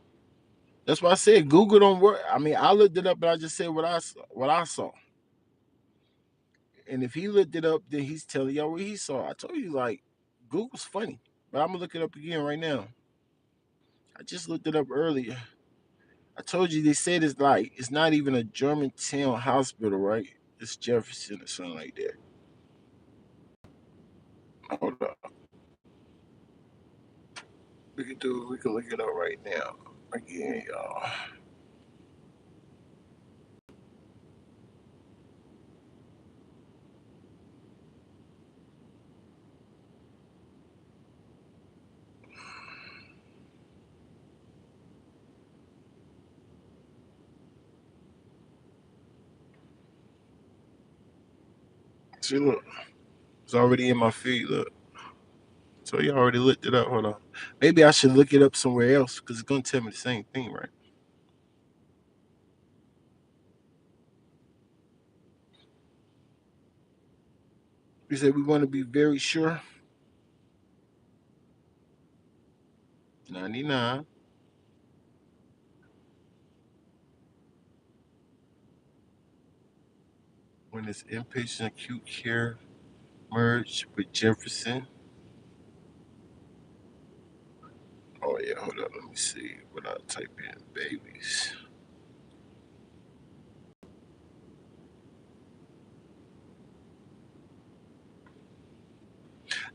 that's why I said Google don't work. I mean, I looked it up, but I just said what I saw. And if he looked it up, then he's telling y'all what he saw. I told you, like, Google's funny, but I'm gonna look it up again right now. I just looked it up earlier. I told you they said it's like it's not even a Germantown hospital, right? It's Jefferson or something like that. Hold up. We can look it up right now. Again, y'all. See, look, it's already in my feed. Look, so you already looked it up. Hold on. Maybe I should look it up somewhere else because it's gonna tell me the same thing, right? We said we want to be very sure. 99 when it's inpatient acute care merged with Jefferson. Oh yeah, hold up. Let me see what I type in. Babies.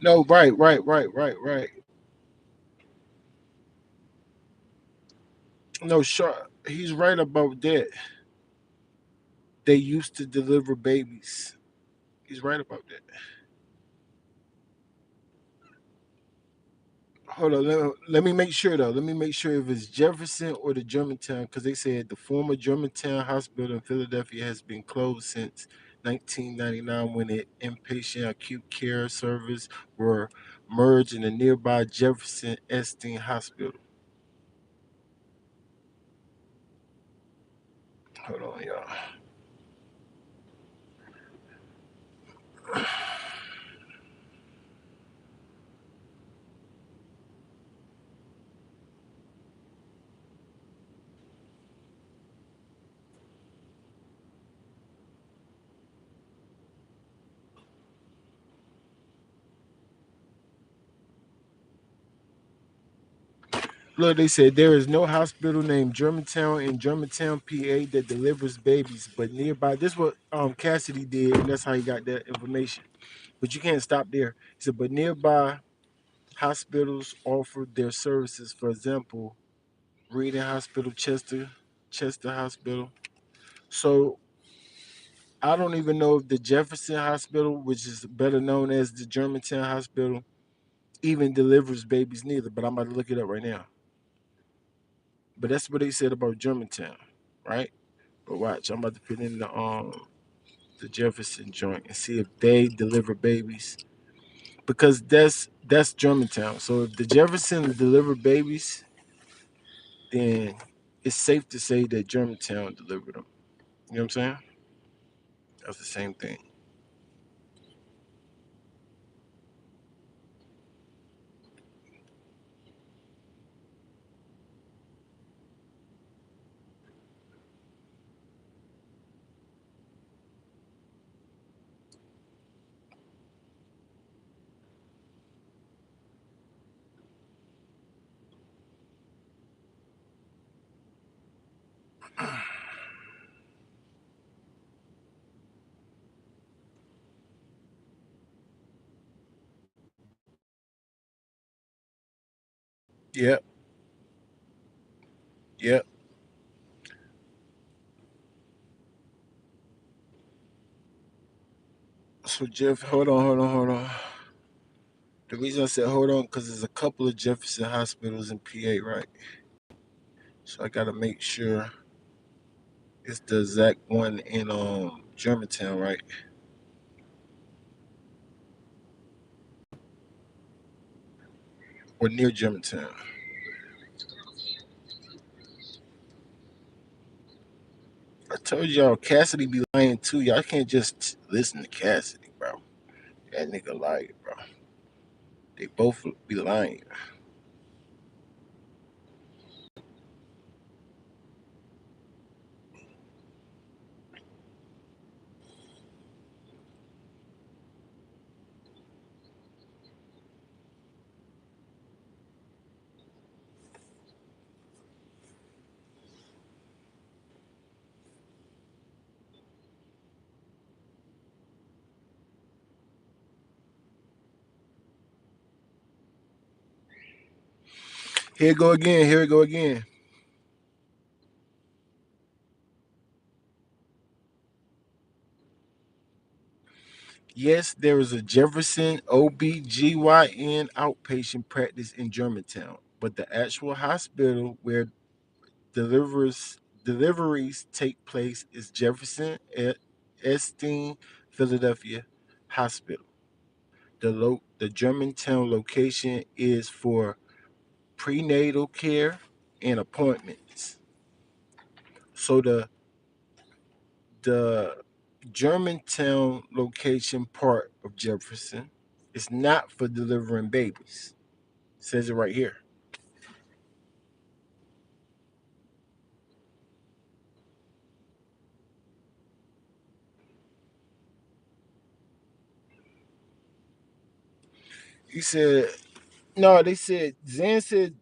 No, right. No, sure. He's right about that. They used to deliver babies. He's right about that. Hold on, let me make sure though. Let me make sure if it's Jefferson or the Germantown, because they said the former Germantown Hospital in Philadelphia has been closed since 1999 when the inpatient acute care service were merged in the nearby Jefferson Esteem Hospital. Hold on, y'all. Look, they said there is no hospital named Germantown in Germantown, PA that delivers babies, but nearby. This is what Cassidy did, and that's how he got that information. But you can't stop there. He said, but nearby hospitals offer their services. For example, Reading Hospital, Chester Hospital. So I don't even know if the Jefferson Hospital, which is better known as the Germantown Hospital, even delivers babies neither. But I'm about to look it up right now. But that's what they said about Germantown, right? But watch, I'm about to put in the Jefferson joint and see if they deliver babies because that's Germantown. So if the Jefferson deliver babies, then it's safe to say that Germantown delivered them. You know what I'm saying? That's the same thing. Yep, yep. So Jeff, hold on. The reason I said hold on because there's a couple of Jefferson hospitals in PA, right? So I gotta make sure it's the exact one in Germantown, right? Or near Germantown. I told y'all Cassidy be lying too. Y'all can't just listen to Cassidy, bro. That nigga lying, bro. They both be lying. Here it go again. Here it go again. Yes, there is a Jefferson OBGYN outpatient practice in Germantown, but the actual hospital where deliveries take place is Jefferson at Esteen, Philadelphia Hospital. The Germantown location is for prenatal care and appointments. So the Germantown location part of Jefferson is not for delivering babies. It says it right here. He said no. They said Zan said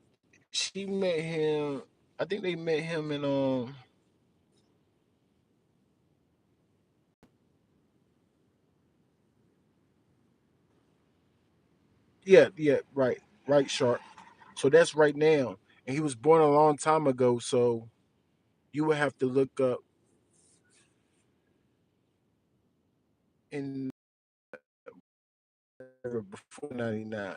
she met him. I think they met him in yeah, yeah, right, right, Sharp. So that's right now, and he was born a long time ago. So you would have to look up in before '99.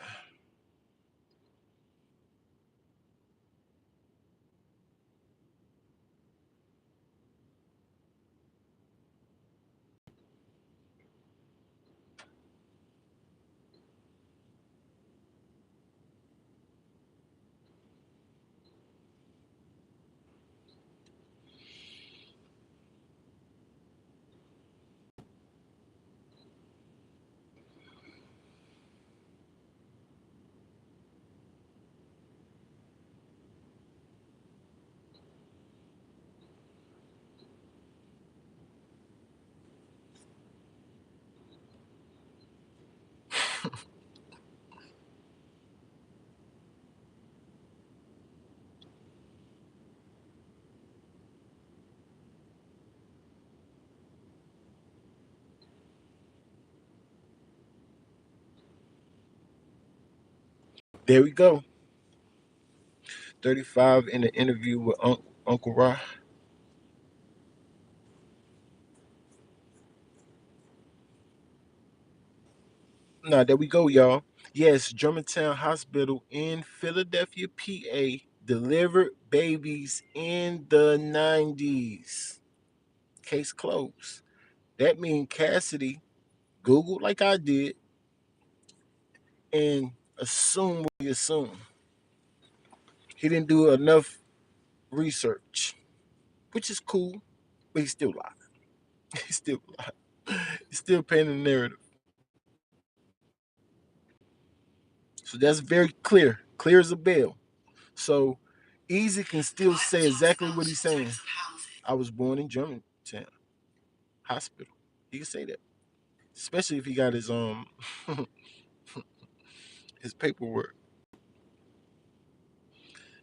There we go. 35 in the interview with Uncle Ra. Now there we go, y'all. Yes, Germantown Hospital in Philadelphia, PA, delivered babies in the '90s. Case closed. That means Cassidy Googled like I did and assumed what he assumed. He didn't do enough research, which is cool, but he still lied. He still lied. He's still painting the narrative. So that's very clear, clear as a bell. So Easy can still say exactly what he's saying. I was born in Germantown Hospital. He can say that, especially if he got his his paperwork,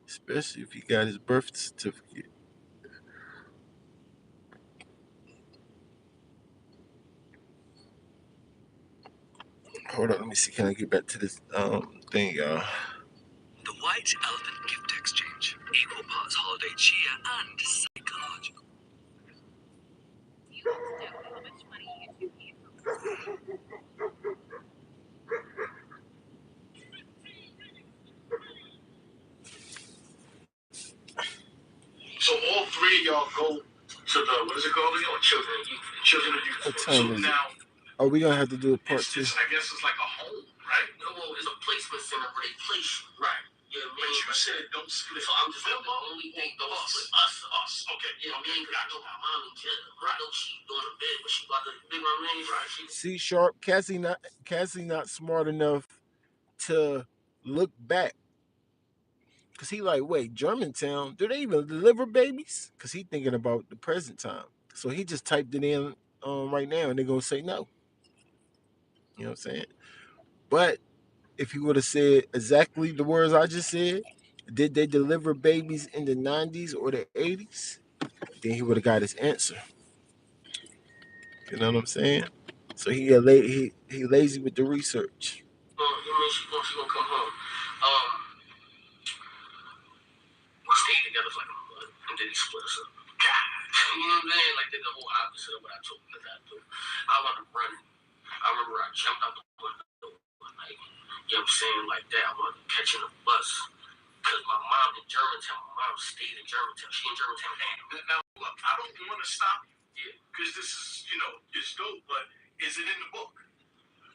especially if he got his birth certificate. Hold on, let me see. Can I get back to this thing, y'all? The White Elephant Gift Exchange, equal parts holiday cheer and psychological. y'all go to the, what is it called again? Children and youth. Children and youth. What So time is it? now Are we gonna have to do a part two? I guess it's like a home, right? No, well, it's a placement center where they place you. Right. Yeah, but you said don't split. So I'm just saying the only thing don't split us. Okay. Yeah, me and I know my mom and kid. Right. I know she doing a bit, but she about to big my name. Right. C sharp. Cassie not smart enough to look back. Cause he like, wait, Germantown, do they even deliver babies? Cause he thinking about the present time. So he just typed it in right now and they're gonna say no. You know what I'm saying? But if he would have said exactly the words I just said, did they deliver babies in the 90s or the 80s? Then he would have got his answer. You know what I'm saying? So he lazy with the research. You mean she gonna come home? We stayed together for like a month, and then he split us up. God. You know what I'm saying? Like, did the whole opposite of what I told him that I do. I wanted to run. I remember I jumped out the window one night. You know what I'm saying? Like that. I wanted to catch in a bus. Because my mom in Germantown, my mom stayed in Germantown. She in Germantown now. Now, look, I don't want to stop you. Yeah. Because this is, it's dope, but is it in the book?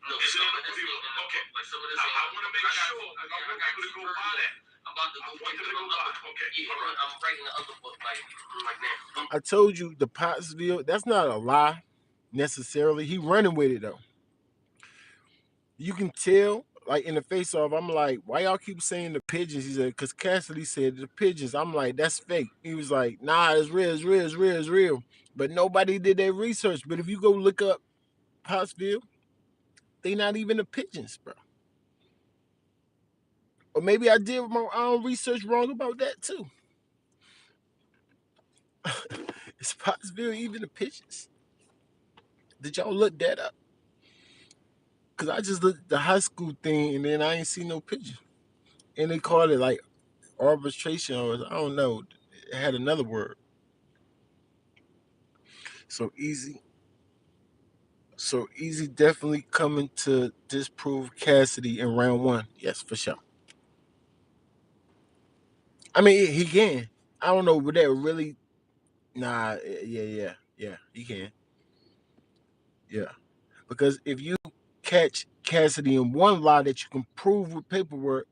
No, is it in the book? Okay. Like some of this. I want to make sure. I want people to go buy that. I'm about to go get them to go buy. Okay. Yeah, I'm writing the other book like now. I told you the Pottsville, that's not a lie necessarily. He running with it though. You can tell, like in the face off, I'm like, why y'all keep saying the pigeons? He said, because Cassidy said the pigeons. I'm like, that's fake. He was like, nah, it's real, it's real, it's real, it's real. But nobody did their research. But if you go look up Pottsville, they not even the pigeons, bro. Or maybe I did my own research wrong about that too. Is Pottsville even the pigeons? Did y'all look that up? Cause I just looked at the high school thing and then I ain't see no pigeon. And they called it like arbitration or I don't know. It had another word. So Eazy. So Eazy definitely coming to disprove Cassidy in round one. Yes, for sure. I mean he can. I don't know, would that really nah, yeah, he can. Yeah. Because if you catch Cassidy in one lie that you can prove with paperwork,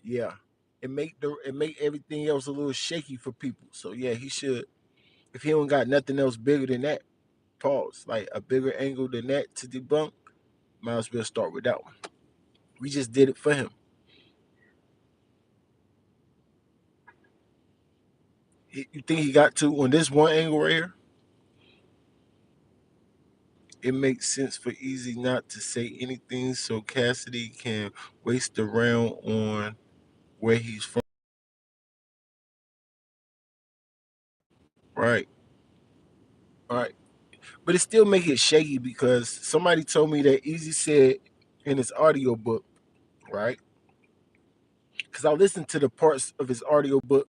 yeah, it make everything else a little shaky for people. So yeah, he should. If he don't got nothing else bigger than that, pause. Like a bigger angle than that to debunk, might as well start with that one. We just did it for him. You think he got two on this one angle right here? It makes sense for Easy not to say anything so Cassidy can waste the round on where he's from. Right. Right. But it still make it shaky because somebody told me that Easy said in his audio book, right? Because I listened to the parts of his audio book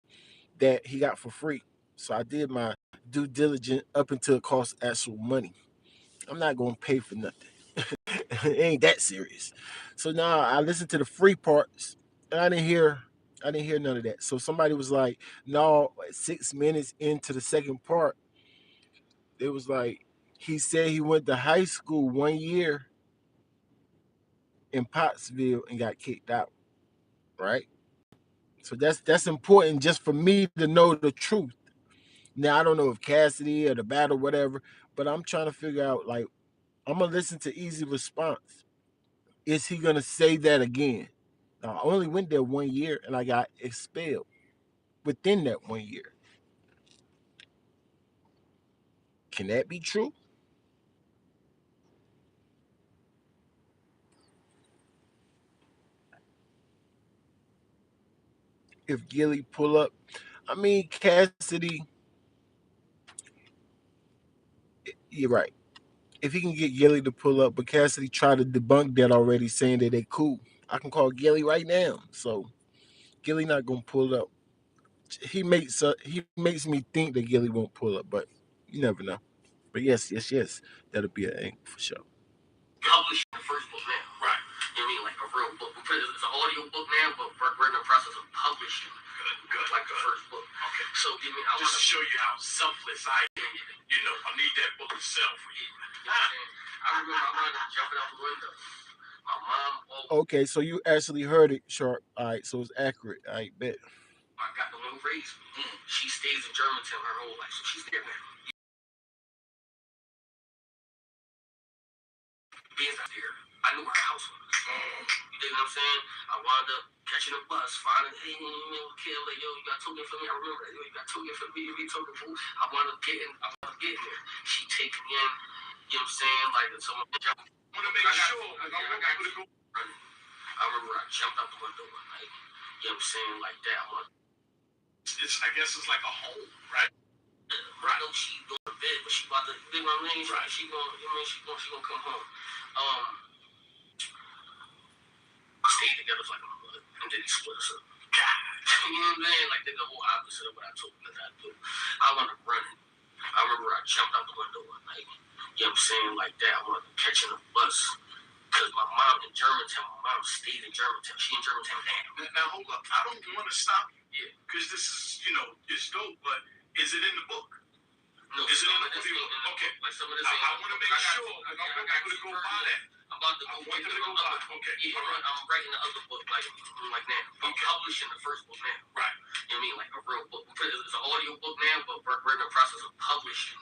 that he got for free. So I did my due diligence up until it cost actual money. I'm not gonna pay for nothing. It ain't that serious. So now I listened to the free parts and I didn't hear none of that. So somebody was like, no, 6 minutes into the second part, it was like he said he went to high school 1 year in Pottsville and got kicked out, right? So that's important just for me to know the truth. Now I don't know if Cassidy or the battle, whatever, but I'm trying to figure out like I'm gonna listen to Easy response. Is he gonna say that again? Now, I only went there 1 year and I got expelled within that 1 year. Can that be true? If Gilly pull up, I mean Cassidy, you're right. If he can get Gilly to pull up, but Cassidy tried to debunk that already, saying that they cool. I can call Gilly right now. So Gilly not gonna pull up. He makes me think that Gilly won't pull up, but you never know. But yes, that'll be an angle for sure. Publish the first book now. Right. You know what I mean? Like real book. It's an audio book now, but we're in the process of publishing. Good. Like the first book. Okay. So give me. I want to show you how selfless I am. You know, I need that book to sell for you. I remember I wanted to jumping out the window. My mom. Okay, so you actually heard it, Sharp. All right, so it's accurate. I bet. I got the one who raised me. She stays in Germantown her whole life, so she's there now. Being out there, I knew her house was. You dig what I'm saying? I wound up catching a bus, finding, hey, kid, like, yo, you got token for me. I remember that. Yo, you got token for me. You be token for. I wound up getting there. She take me in. You know what I'm saying? Like, someone. I want to make sure. I got you. I remember I jumped out the window one night. You know what I'm saying? Like that. I guess it's like a home, right? Right. I know she going to bed, but she about to. You know what I mean? Right. She going. You know, she gonna come home. Stayed together for like a month, and then he split us up. God. You know what I'm saying? Like, they're the whole opposite of what I told them that I do. I wound up running. I remember I jumped out the window one night. You know what I'm saying? Like that. I wound up catching a bus. Because my mom in Germantown, my mom stayed in Germantown. She in Germantown now. Now, hold up. I don't want to stop you. Yeah. Because this is, you know, it's dope, but is it in the book? No, is it in the book? Okay. Like some of this I want to make sure. I want people to go buy that. I'm about to go get the other book. Okay. Yeah, I'm writing the other book like now. I'm publishing the first book now. Right. You know what I mean? Like a real book. It's an audio book now, but we're in the process of publishing.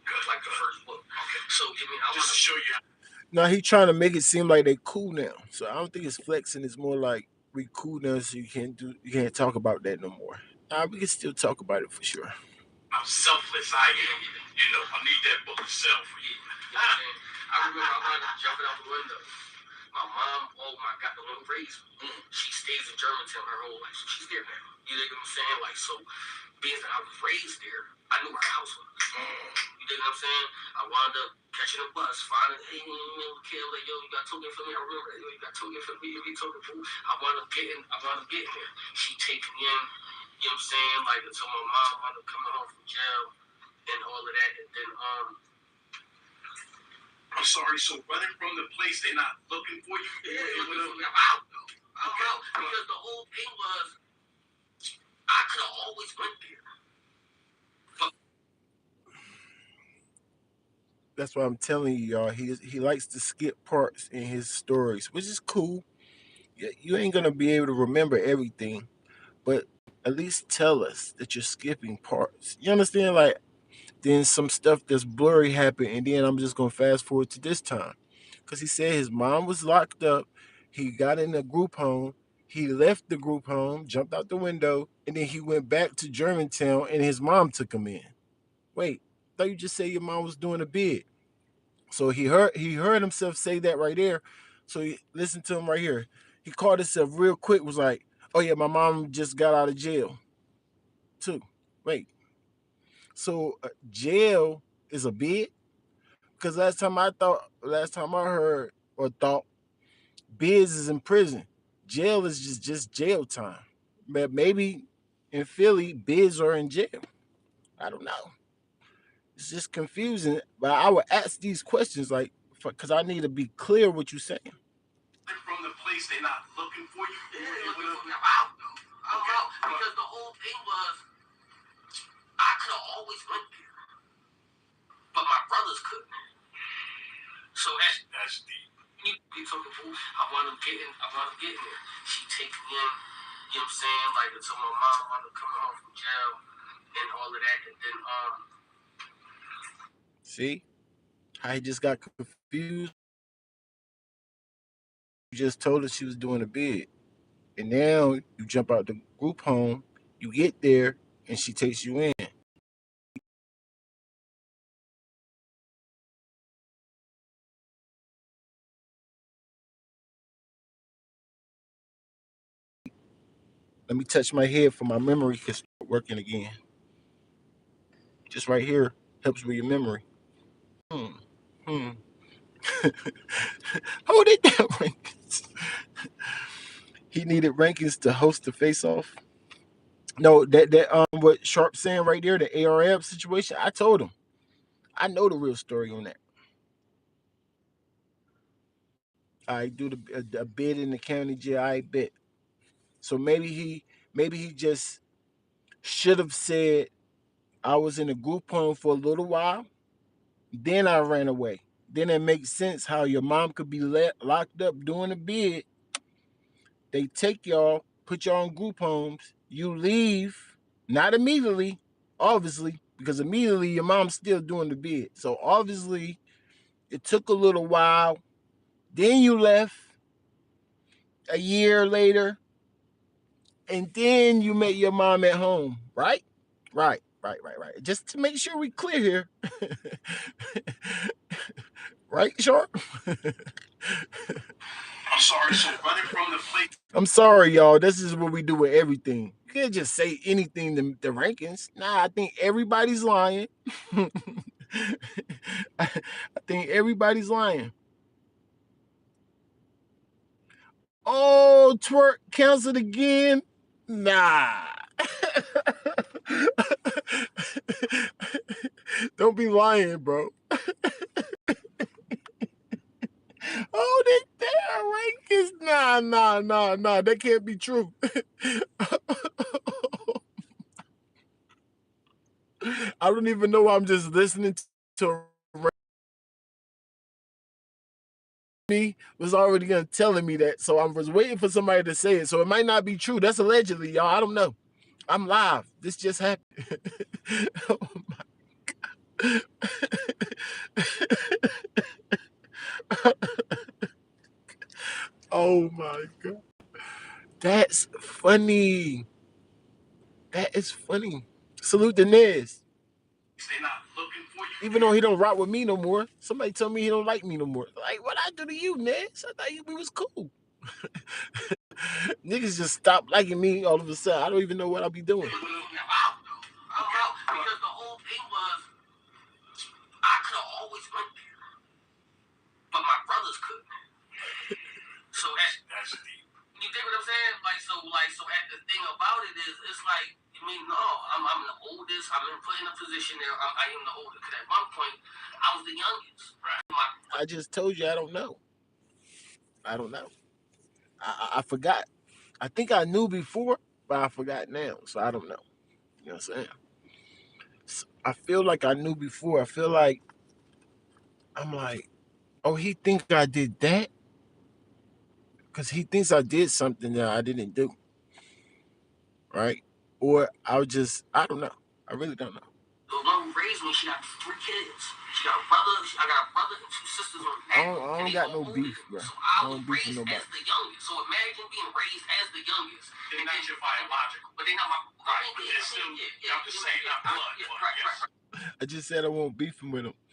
Good. Like the first book. Okay. So give me. I want to show you. Now he trying to make it seem like they cool now. So I don't think it's flexing. It's more like we cool now, so you can't talk about that no more. We can still talk about it for sure. How selfless I am. You know, I need that book to sell for you. I remember I wanted to jump out the window. My mom, oh my God, the one who raised me. She stays in Germantown her whole life, so she's there now. You know what I'm saying? Like, so, being that I was raised there, I knew her house was. You know what I'm saying? I wound up catching a bus, finding, hey, kid, like, yo, you got token for me. I remember that. Yo, you got token for me. You be token for. I wound up getting there. She take me in. You know what I'm saying? Like, until my mom wound up coming home from jail and all of that, and then I'm sorry. So running from the place, they're not looking for you. Yeah, I'm out. Because the whole thing was, I could have always went there. That's why I'm telling you, y'all. He likes to skip parts in his stories, which is cool. You ain't gonna be able to remember everything, but at least tell us that you're skipping parts. You understand? Like, then some stuff that's blurry happened, and then I'm just gonna fast forward to this time, because he said his mom was locked up. He got in a group home. He left the group home, jumped out the window, and then he went back to Germantown, and his mom took him in. Wait, I thought you just said your mom was doing a bid. So he heard himself say that right there. So he listened to him right here. He called himself real quick. Was like, "Oh yeah, my mom just got out of jail too." Wait, so jail is a bid? Because last time I heard or thought, Biz is in prison. Jail is just jail time. But maybe in Philly, Biz are in jail. I don't know. It's just confusing. But I would ask these questions like, because I need to be clear what you're saying. From the police, they're not looking for you. Yeah, I'm out. I'm out. Because the whole thing was, I could have always went there, but my brothers couldn't. So that's deep. You took a fool. I want to get there. She take me in. You know what I'm saying? Like, until my mom wound up coming home from jail and all of that, and then See, I just got confused. You just told her she was doing a bid, and now you jump out the group home. You get there, and she takes you in. Let me touch my head for my memory can start working again. Just right here helps with your memory. Hmm. Hmm. Hold it down, Rankins. He needed Rankins to host the face off. No, that what Sharp saying right there, the ARF situation. I told him. I know the real story on that. I do a bid in the county jail. I bet. So maybe he just should have said I was in a group home for a little while. Then I ran away. Then it makes sense how your mom could be locked up doing a bid. They take y'all, put y'all in group homes. You leave, not immediately, obviously, because immediately your mom's still doing the bid. So obviously, it took a little while. Then you left a year later, and then you met your mom at home, right? Right. Just to make sure we clear here, right, Sharp? I'm sorry, so running from the police. I'm sorry, y'all. This is what we do with everything. You can't just say anything to the rankings. Nah, I think everybody's lying. I think everybody's lying. Oh, twerk canceled again? Nah. Don't be lying, bro. Oh, they rankings. Nah. That can't be true. I don't even know why I'm just listening to me was already gonna telling me that. So I was waiting for somebody to say it. So it might not be true. That's allegedly, y'all. I don't know. I'm live. This just happened. Oh oh my god. That's funny. That is funny. Salute to Nez. They're not looking for you. Even though he don't rock with me no more. Somebody told me he don't like me no more. Like, what I do to you, Nez? I thought we was cool. Niggas just stopped liking me all of a sudden. I don't even know what I'll be doing. Because the whole thing was, I could have always went there, but my brothers couldn't. So that's deep. You get what I'm saying? So at the thing about it is, it's like, I mean, no, I'm the oldest. I've been put in a position there. I am the oldest. Because at one point, I was the youngest. Right. I just told you I don't know. I don't know. I forgot. I think I knew before, but I forgot now. So I don't know. You know what I'm saying? So I feel like I knew before. I feel like I'm like, oh, he think I did that because he thinks I did something that I didn't do, right? Or I don't know. I really don't know. The one who raised me, she got 3 kids. She got a brother. I got a brother and 2 sisters on that. I don't got no beef, bro. So I I was don't beef with raised nobody. as the youngest. So imagine being raised as the youngest. They're not your biological. But they're not my. Right, but they're still. I'm just saying, not blood. Right. I just said I won't beef with him. Yeah.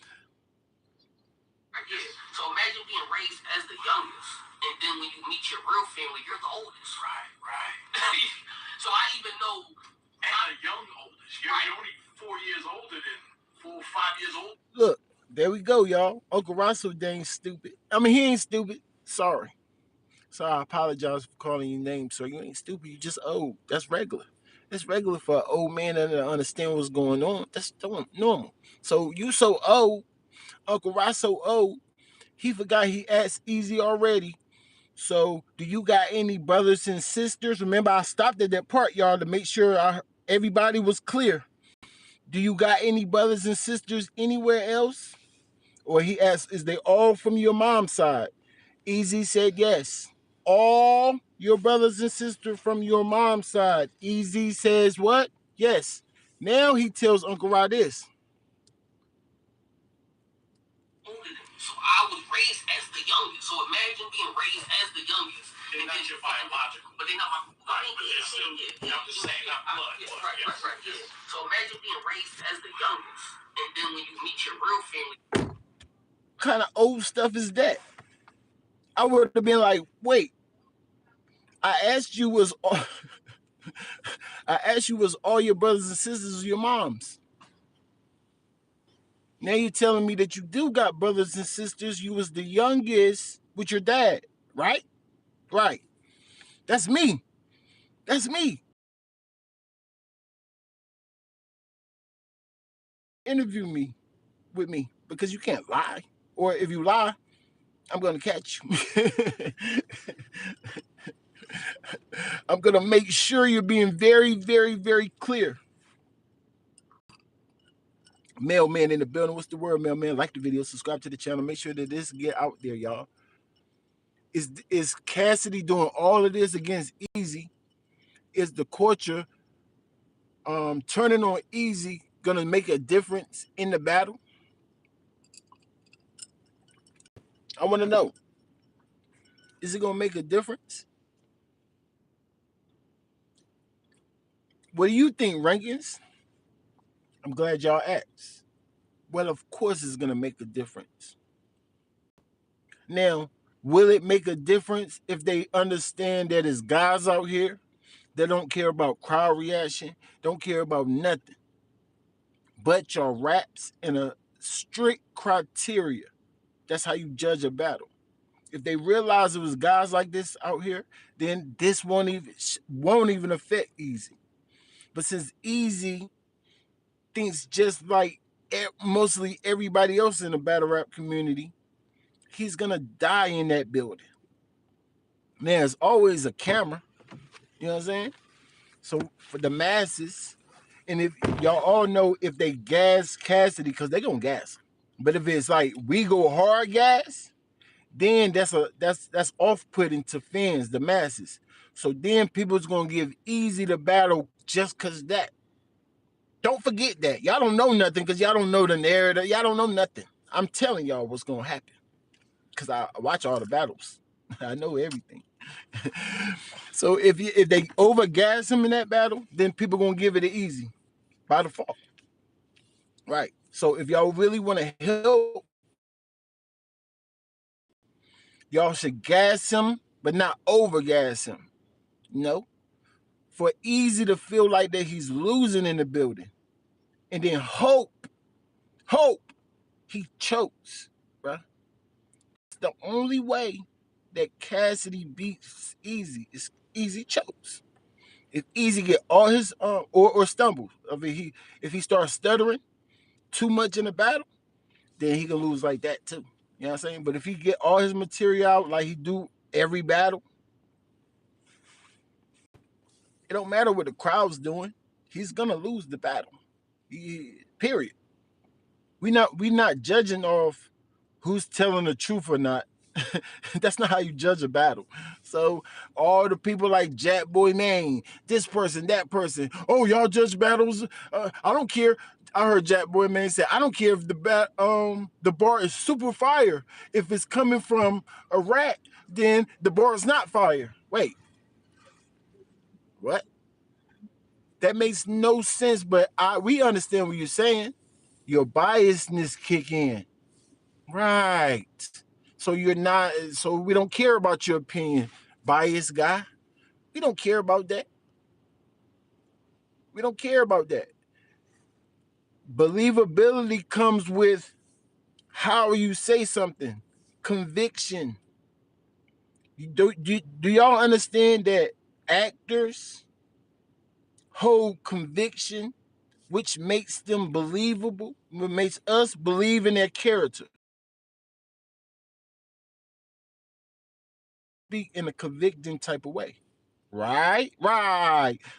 So imagine being raised as the youngest, and then when you meet your real family, you're the oldest. Right. So I even know. And the young oldest. You're only 4 years older than 4 or 5 years old. Look, there we go, y'all. Uncle Russell ain't stupid. I mean, he ain't stupid. Sorry. So I apologize for calling you names. So you ain't stupid. You just old. That's regular. It's regular for an old man to understand what's going on. That's normal. So you so old, Uncle Ross so old, he forgot he asked Eazy already. So do you got any brothers and sisters? Remember, I stopped at that part, y'all, to make sure everybody was clear. Do you got any brothers and sisters anywhere else? Or he asked, is they all from your mom's side? Eazy said yes. All your brothers and sisters from your mom's side. Eazy says what? Yes. Now he tells Uncle Rod this. So I was raised as the youngest. So imagine being raised as the youngest. They're not your biological. But they're not my. Right, but they're still. I'm just saying, not blood. Right. Yeah. So imagine being raised as the youngest, and then when you meet your real family. What kind of old stuff is that? I would have been like, wait. I asked you was all, I asked you was all your brothers and sisters your moms. Now you're telling me that you do got brothers and sisters. You was the youngest with your dad, right? Right. That's me. That's me. Interview me with me because you can't lie. Or if you lie, I'm gonna catch you. I'm gonna make sure you're being very, very, very clear. Mailman in the building. What's the word, mailman? Like the video, subscribe to the channel. Make sure that this get out there, y'all. Is Cassidy doing all of this against Eazy? Is the culture turning on Eazy gonna make a difference in the battle? I want to know. Is it gonna make a difference? What do you think, rankings? I'm glad y'all asked. Well, of course it's gonna make a difference. Now, will it make a difference if they understand that it's guys out here that don't care about crowd reaction, don't care about nothing but your raps and a strict criteria? That's how you judge a battle. If they realize it was guys like this out here, then this won't even affect Eazy. But since Eazy thinks just like mostly everybody else in the battle rap community, he's gonna die in that building. There's always a camera, you know what I'm saying? So for the masses, and if y'all all know if they gas Cassidy, because they gonna gas him. But if it's like we go hard gas, then that's off-putting to fans, the masses. So then people's gonna give Eazy the battle just cause that. Don't forget that. Y'all don't know nothing because y'all don't know the narrative. Y'all don't know nothing. I'm telling y'all what's gonna happen. Because I watch all the battles. I know everything. So if they overgas him in that battle, then people gonna give it to Eazy by default. Right. So if y'all really want to help, y'all should gas him, but not overgas him. No. For Eazy to feel like that he's losing in the building. And then hope he chokes, bruh. It's the only way that Cassidy beats Eazy is Eazy chokes. If Eazy get all his or stumbles, if he starts stuttering too much in the battle, then he can lose like that too. You know what I'm saying? But if he get all his material out like he do every battle, it don't matter what the crowd's doing. He's gonna lose the battle. Period. We not judging off who's telling the truth or not. That's not how you judge a battle. So all the people like Jack Boy Maine, this person, that person. Oh, y'all judge battles. I don't care. I heard Jack Boy Maine say, I don't care if the bar is super fire. If it's coming from a rat, then the bar is not fire. Wait, what? That makes no sense. But we understand what you're saying. Your biasness kick in. Right. So you're not, so we don't care about your opinion, biased guy. We don't care about that. We don't care about that. Believability comes with how you say something, conviction. Do y'all understand that actors hold conviction, which makes them believable, what makes us believe in their character? Speak in a convicting type of way. Right.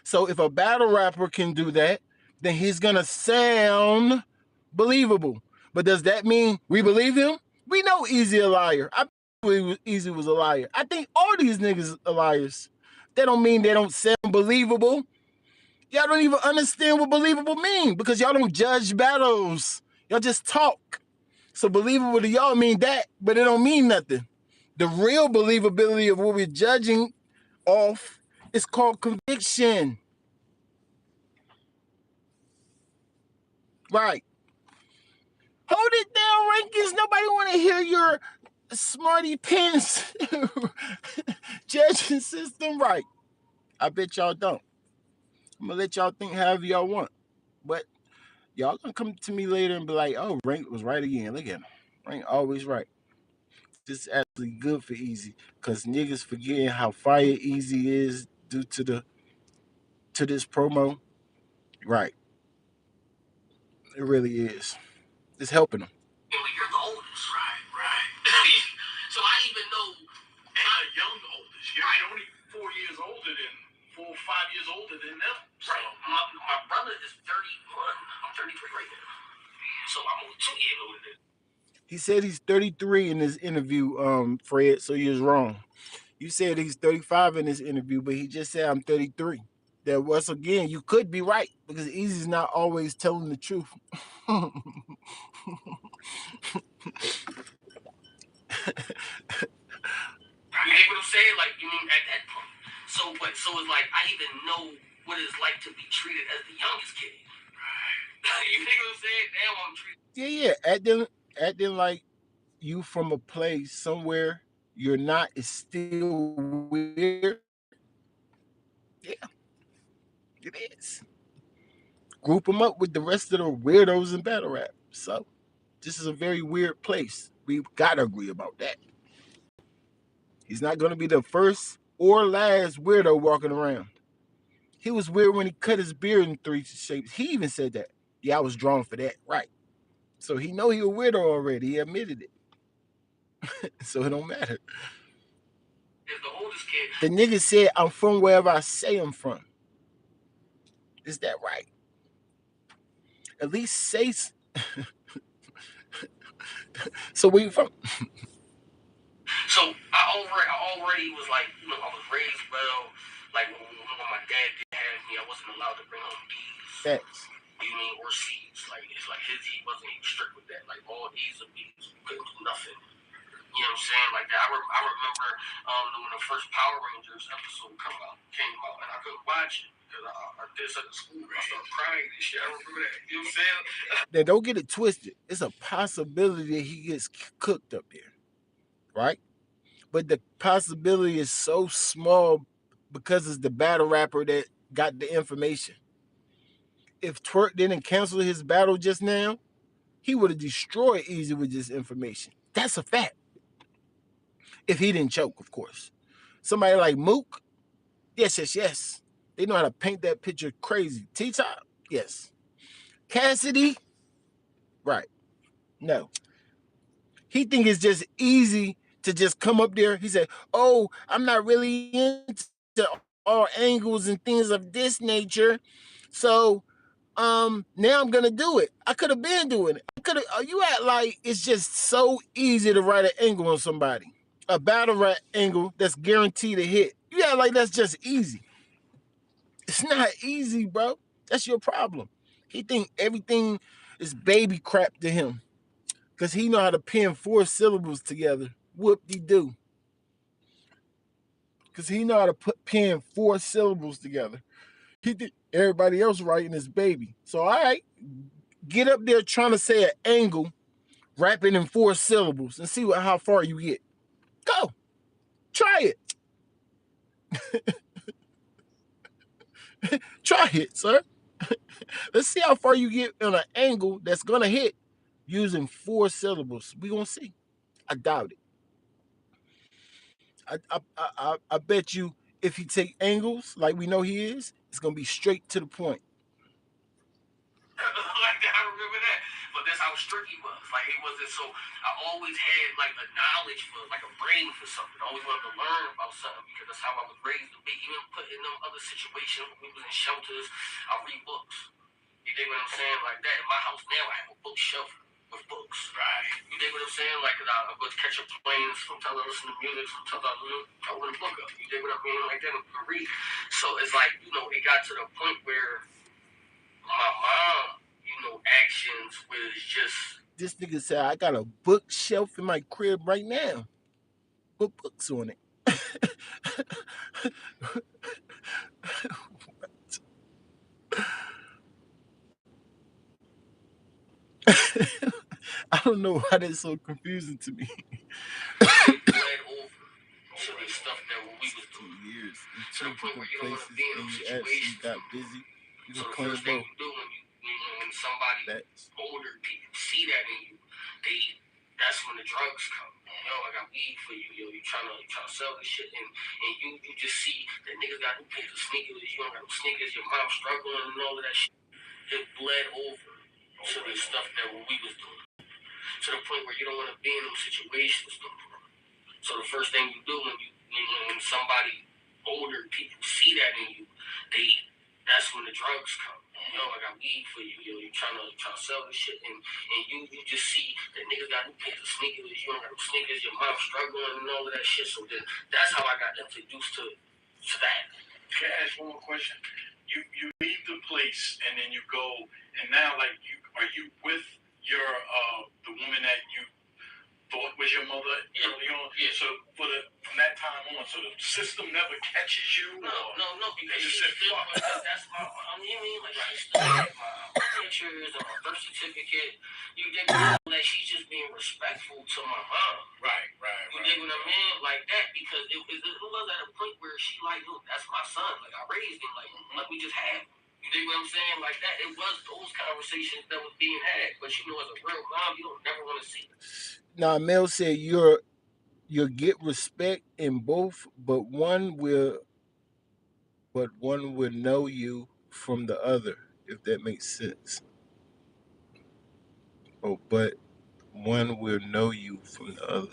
So if a battle rapper can do that, then he's gonna sound believable. But does that mean we believe him? We know Eazy a liar. I believe Eazy was a liar. I think all these niggas are liars. That don't mean they don't sound believable. Y'all don't even understand what believable mean because y'all don't judge battles. Y'all just talk. So believable to y'all mean that, but it don't mean nothing. The real believability of what we're judging off is called conviction. Right. Hold it down, rankings. Nobody want to hear your smarty pants judging system. Right. I bet y'all don't. I'm gonna let y'all think however y'all want. But y'all gonna come to me later and be like, oh, Rank was right again. Look at him. Rank always right. This is actually good for Eazy. Cause niggas forgetting how fire Eazy is due to this promo. Right. It really is. It's helping them. You're the oldest, right? So said he's 33 in this interview, Fred. So you was wrong. You said he's 35 in this interview, but he just said I'm 33. That once again, you could be right because Easy's not always telling the truth. You get what I'm saying? Like, you mean at that point. So it's like I even know what it's like to be treated as the youngest kid. You think what I'm saying? Damn, I'm treated. Acting like you from a place somewhere you're not is still weird. Yeah, it is. Group them up with the rest of the weirdos in battle rap. So this is a very weird place. We gotta agree about that. He's not gonna be the first or last weirdo walking around. He was weird when he cut his beard in three shapes. He even said that. Yeah, I was drawn for that. Right. So he know he a weirdo already. He admitted it. So it don't matter. Is the oldest kid. The nigga said, I'm from wherever I say I'm from. Is that right? At least say. So where you from? So I already was like, you know, I was raised well. Like when my dad did have me, I wasn't allowed to bring home D's. Facts. You mean or C's? Like it's like he wasn't even strict with that. Like all D's or B's, we couldn't do nothing. You know what I'm saying? Like that. I remember when the first Power Rangers episode came out, and I couldn't watch it because I did something at school. I started crying and shit. I remember that. You know what I'm saying? Now don't get it twisted. It's a possibility that he gets cooked up there, right? But the possibility is so small because it's the battle rapper that got the information. If Twerk didn't cancel his battle just now, he would have destroyed Eazy with this information. That's a fact. If he didn't choke, of course. Somebody like Mook, yes. They know how to paint that picture crazy. T-Top, yes. Cassidy, right. No. He think it's just easy to just come up there. He said, oh, I'm not really into all angles and things of this nature. So now I'm gonna do it. I could have been doing it. You act like it's just so easy to write an angle on somebody. A battle rap angle that's guaranteed to hit. You act like that's just easy. It's not easy, bro. That's your problem. He think everything is baby crap to him. Cause he know how to pen 4 syllables together. Whoop-de-doo. Cause he know how to pen 4 syllables together. He think everybody else writing is baby. So all right, get up there trying to say an angle, rapping in 4 syllables, and see how far you get. Go. Try it. Try it, sir. Let's see how far you get on an angle that's gonna hit using 4 syllables. We gonna see. I doubt it. I bet you if he take angles like we know he is, it's gonna be straight to the point. Like that, I remember that. But that's how strict he was. Like he wasn't so. I always had like a knowledge for, like a brain for something. I always wanted to learn about something because that's how I was raised to be. Even put in them other situations when we was in shelters, I read books. You dig what I'm saying? Like that. In my house now, I have a bookshelf with books. Right. You dig what I'm saying? Like I would catch up planes, sometimes I listen to music, sometimes I open a book up. You dig what I mean? Like that, I read. So it's like, you know, it got to the point where my mom, you know, actions was just. This nigga said I got a bookshelf in my crib right now. Put books on it. I don't know why that's so confusing to me. It bled over to the stuff that we was 2 doing. years in To two the point where different you don't want places to be in and those you actually situations. got busy. You So can the claim first thing both. you do when somebody That's older people see that in you, that's when the drugs come. Yo, I got weed for you. Yo, you trying to sell this shit, and you just see that niggas got new pairs of sneakers. You don't got no sneakers. Your mom struggling and all of that shit. It bled over to the stuff that we was doing. To the point where you don't want to be in those situations no more. So the first thing you do when somebody older people see that in you, that's when the drugs come. yo, I got weed for you, yo, you trying to sell this shit, and you just see that niggas got new pairs of sneakers, you don't got no sneakers, your mom struggling and all of that shit. So then that's how I got introduced to that. Can I ask one more question? You leave the place and then you go, and now like are you with your the woman that you thought was your mother early on? Yeah. So from that time on, so the system never catches you? No, because she still, because that's my, I mean, like, she still had my pictures and my birth certificate. You dig what I mean? Like, she's just being respectful to my mom. Right. You dig what I mean? Like that, because it was at a point where she like, look, that's my son. Like, I raised him. Like we just had him. You dig what I'm saying? Like that. It was those conversations that was being had. But you know, as a real mom, you don't never want to see. Now, Mel said you'll get respect in both, but one will know you from the other, if that makes sense. Oh, but one will know you from the other.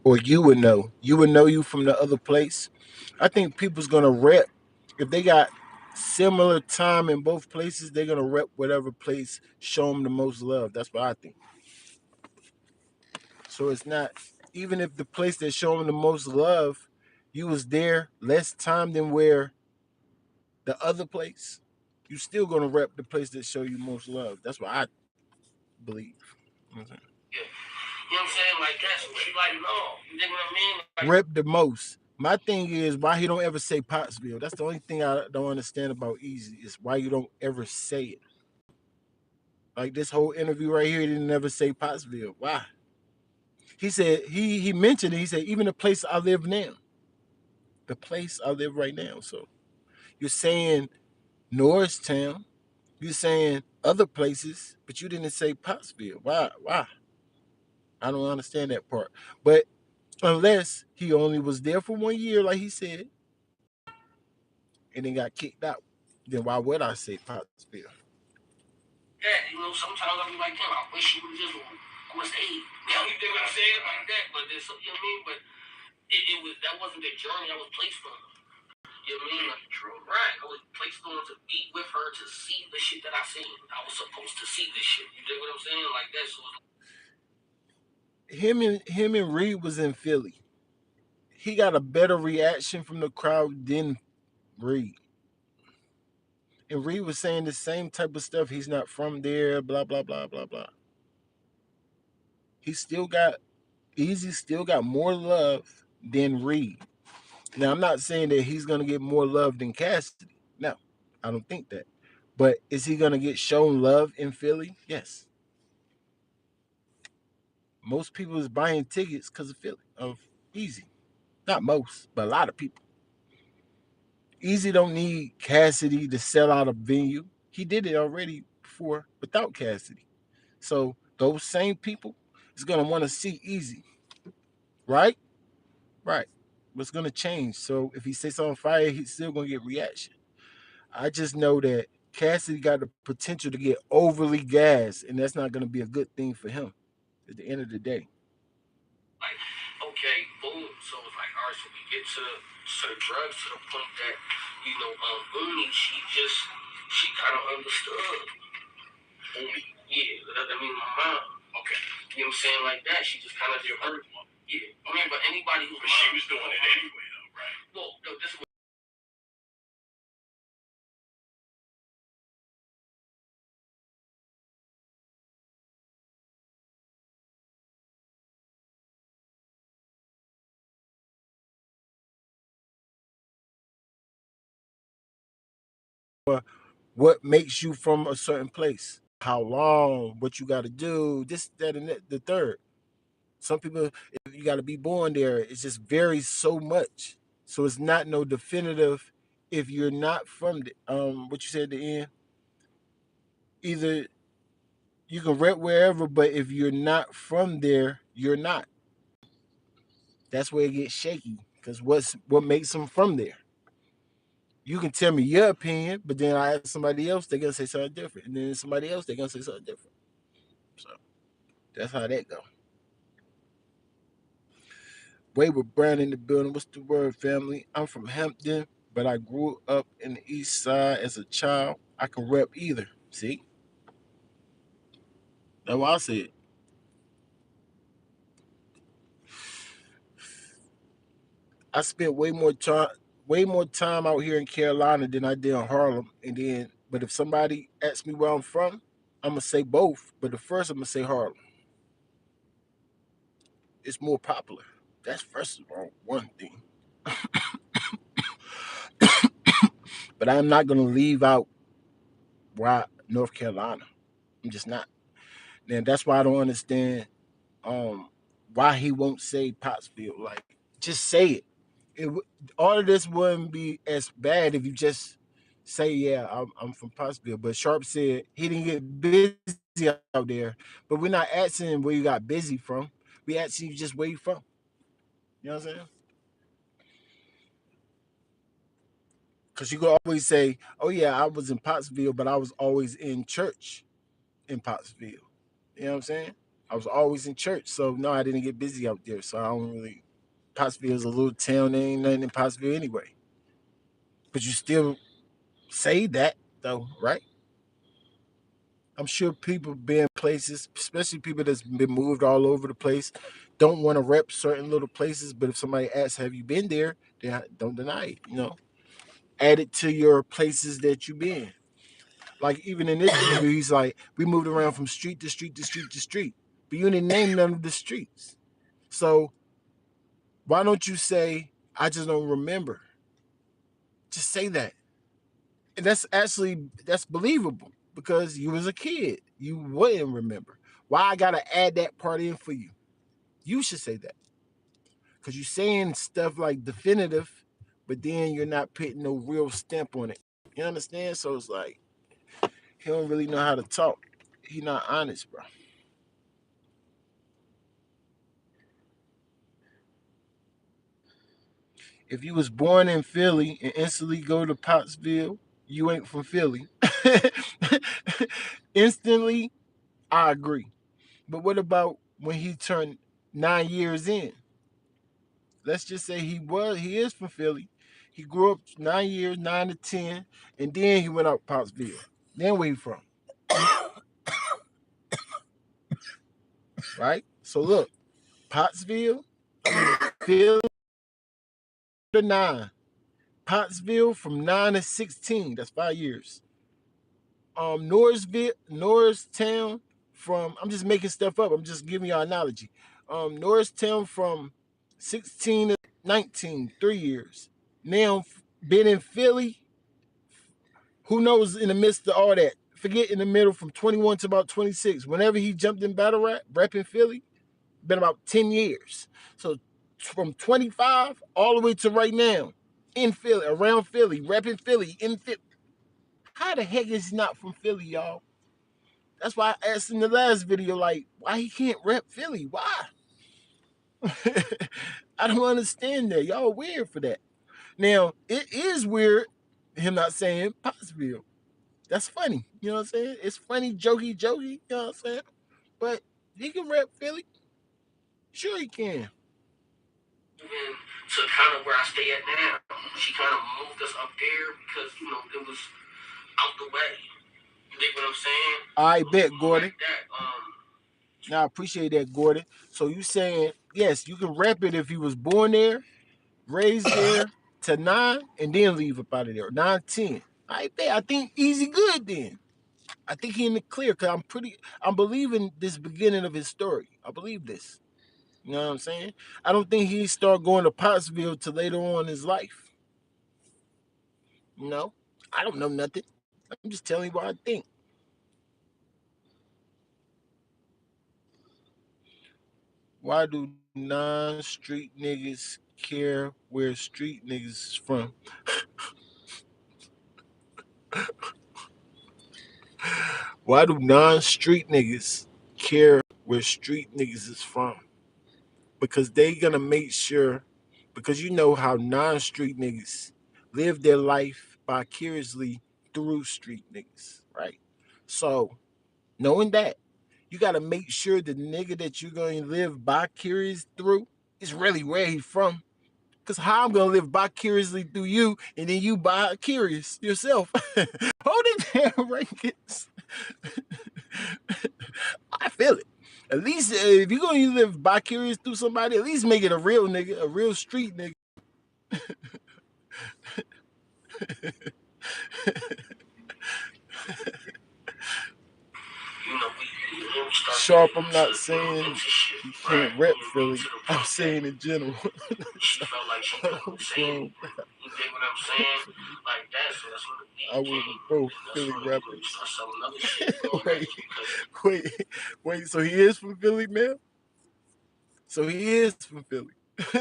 Or you would know. You would know you from the other place. I think people's gonna rep if they got similar time in both places, they're gonna rep whatever place show them the most love. That's what I think. So it's not even if the place that show them the most love, you was there less time than where the other place, you still gonna rep the place that show you most love. That's what I believe. You know what I'm saying? Yeah. You know what I'm saying? Like that. So she like, no. You dig what I mean? Like, Rep the most. My thing is why he don't ever say Pottsville. That's the only thing I don't understand about Eazy is why you don't ever say it. Like this whole interview right here, he didn't ever say Pottsville. Why? He said he mentioned it. He said even the place I live now, the place I live right now. So you're saying Norristown, you're saying other places, but you didn't say Pottsville. Why? Why? I don't understand that part. But unless he only was there for 1 year, like he said, and then got kicked out, then why would I say Pottsville? that, you know, sometimes I'll be like, damn, I wish you would just stayed. You know, you dig what I'm saying? Like that. But there's something, you know what I mean? But it was, that wasn't the journey I was placed on. You know what I mean? Like, true. Right. I was placed on to be with her to see the shit that I seen. I was supposed to see this shit. You dig what I'm saying? Like that. So Him and Reed was in Philly. He got a better reaction from the crowd than Reed. And Reed was saying the same type of stuff. He's not from there, blah, blah, blah, blah, blah. He still got, Easy still got more love than Reed. Now, I'm not saying that he's going to get more love than Cassidy. No, I don't think that. But is he going to get shown love in Philly? Yes. Most people is buying tickets because of Philly, of Easy. Not most, but a lot of people. Easy don't need Cassidy to sell out a venue. He did it already before without Cassidy. So those same people is gonna want to see Easy, right? Right. What's gonna change? So if he sets on fire, he's still gonna get reaction. I just know that Cassidy got the potential to get overly gassed, and that's not gonna be a good thing for him at the end of the day. like, okay, boom. So it's like, all right, so we get to the drugs to the point that, you know, Uni, she kind of understood. Uni. Yeah, I mean, my mom. Okay. You know what I'm saying? Like that. She just kind of did her. Yeah. I mean, but anybody who's. But she was doing it anyway, though, right? Well, no, this is What makes you from a certain place? How long? What you got to do? This, that, and that, the third. Some people, if you got to be born there, it just varies so much. So it's not no definitive. If you're not from the, what you said at the end, either you can rent wherever, but if you're not from there, you're not. That's where it gets shaky. Because what makes them from there? You can tell me your opinion, but then I ask somebody else, they're gonna say something different, and then somebody else, they're gonna say something different. So that's how that go. Wayward Brown in the building. What's the word, family? I'm from Hampton, but I grew up in the East Side as a child. I can rep either. See, that's what I said. I spent way more time out here in Carolina than I did in Harlem. And then, but if somebody asks me where I'm from, I'm gonna say both. But the first, I'm gonna say Harlem. It's more popular. That's first of all one thing. But I'm not gonna leave out North Carolina. I'm just not. And that's why I don't understand um why he won't say Pottsville. Like, just say it. All of this wouldn't be as bad if you just say, "Yeah, I'm from Pottsville." But Sharp said he didn't get busy out there. But we're not asking him where you got busy from. We asking you just where you from. You know what I'm saying? Because you could always say, "Oh yeah, I was in Pottsville, but I was always in church in Pottsville." You know what I'm saying? I was always in church, so no, I didn't get busy out there. So I don't really. Pottsville is a little town. There ain't nothing in Pottsville anyway. But you still say that though, right? I'm sure people been places, especially people that's been moved all over the place, don't want to rep certain little places. But if somebody asks, "Have you been there?" Then don't deny it. Add it to your places that you been. Like even in this interview, he's like, "We moved around from street to street to street to street," but you didn't name none of the streets. So why don't you say, "I just don't remember"? Just say that. And that's believable because you was a kid. You wouldn't remember. Why I gotta add that part in for you? You should say that. Because you're saying stuff like definitive, but then you're not putting no real stamp on it. You understand? So it's like he don't really know how to talk. He not honest, bro. If you was born in Philly and instantly go to Pottsville, you ain't from Philly. Instantly, I agree. But what about when he turned 9 years in? Let's just say he is from Philly. He grew up 9 years, 9 to 10, and then he went out Pottsville. Then where he from? Right? So look, Pottsville, Philly to 9. Pottsville from 9 to 16. That's 5 years. Norristown from, I'm just making stuff up. I'm just giving you an analogy. Norristown from 16 to 19, 3 years. Now been in Philly, who knows in the midst of all that? Forget in the middle from 21 to about 26. Whenever he jumped in battle rap in Philly, been about 10 years. So from 25 all the way to right now, in Philly, around Philly, repping Philly, in Philly. How the heck is he not from Philly, y'all? That's why I asked in the last video, like, why he can't rep Philly? Why? I don't understand that. Y'all weird for that. Now, it is weird him not saying Pottsville. That's funny. You know what I'm saying? It's funny, jokey, jokey. You know what I'm saying? But he can rep Philly. Sure he can. Even to kind of where I stay at now, she kind of moved us up there because it was out the way. You dig what I'm saying? I bet, Gordon. Like that. Now I appreciate that, Gordon. So you saying, yes, you can rep it if he was born there, raised there to 9, and then leave up out of there. 9, 10. I bet. I think easy good then. I think he in the clear because I'm believing this beginning of his story. I believe this. You know what I'm saying? I don't think he start going to Pottsville till later on in his life. No, I don't know nothing. I'm just telling you what I think. Why do non-street niggas care where street niggas is from? Why do non-street niggas care where street niggas is from? Because they gonna make sure, because you know how non-street niggas live their life vicariously through street niggas, right? So knowing that, you gotta make sure the nigga that you're gonna live vicarious through is really where he from. Because how I'm going to live vicariously through you and then you vicarious yourself. Hold it down, Rankins. I feel it. At least if you're going to live vicarious through somebody, at least make it a real nigga, a real street nigga. Sharp, I'm not saying you can't rep Philly. I'm saying in general. She felt like she couldn't say anything. You dig what I'm saying? Like that, so that's when the beat I work came. with both And that's Philly when you rappers. start selling other shit going at you Wait. So he is from Philly now? So he is from Philly. you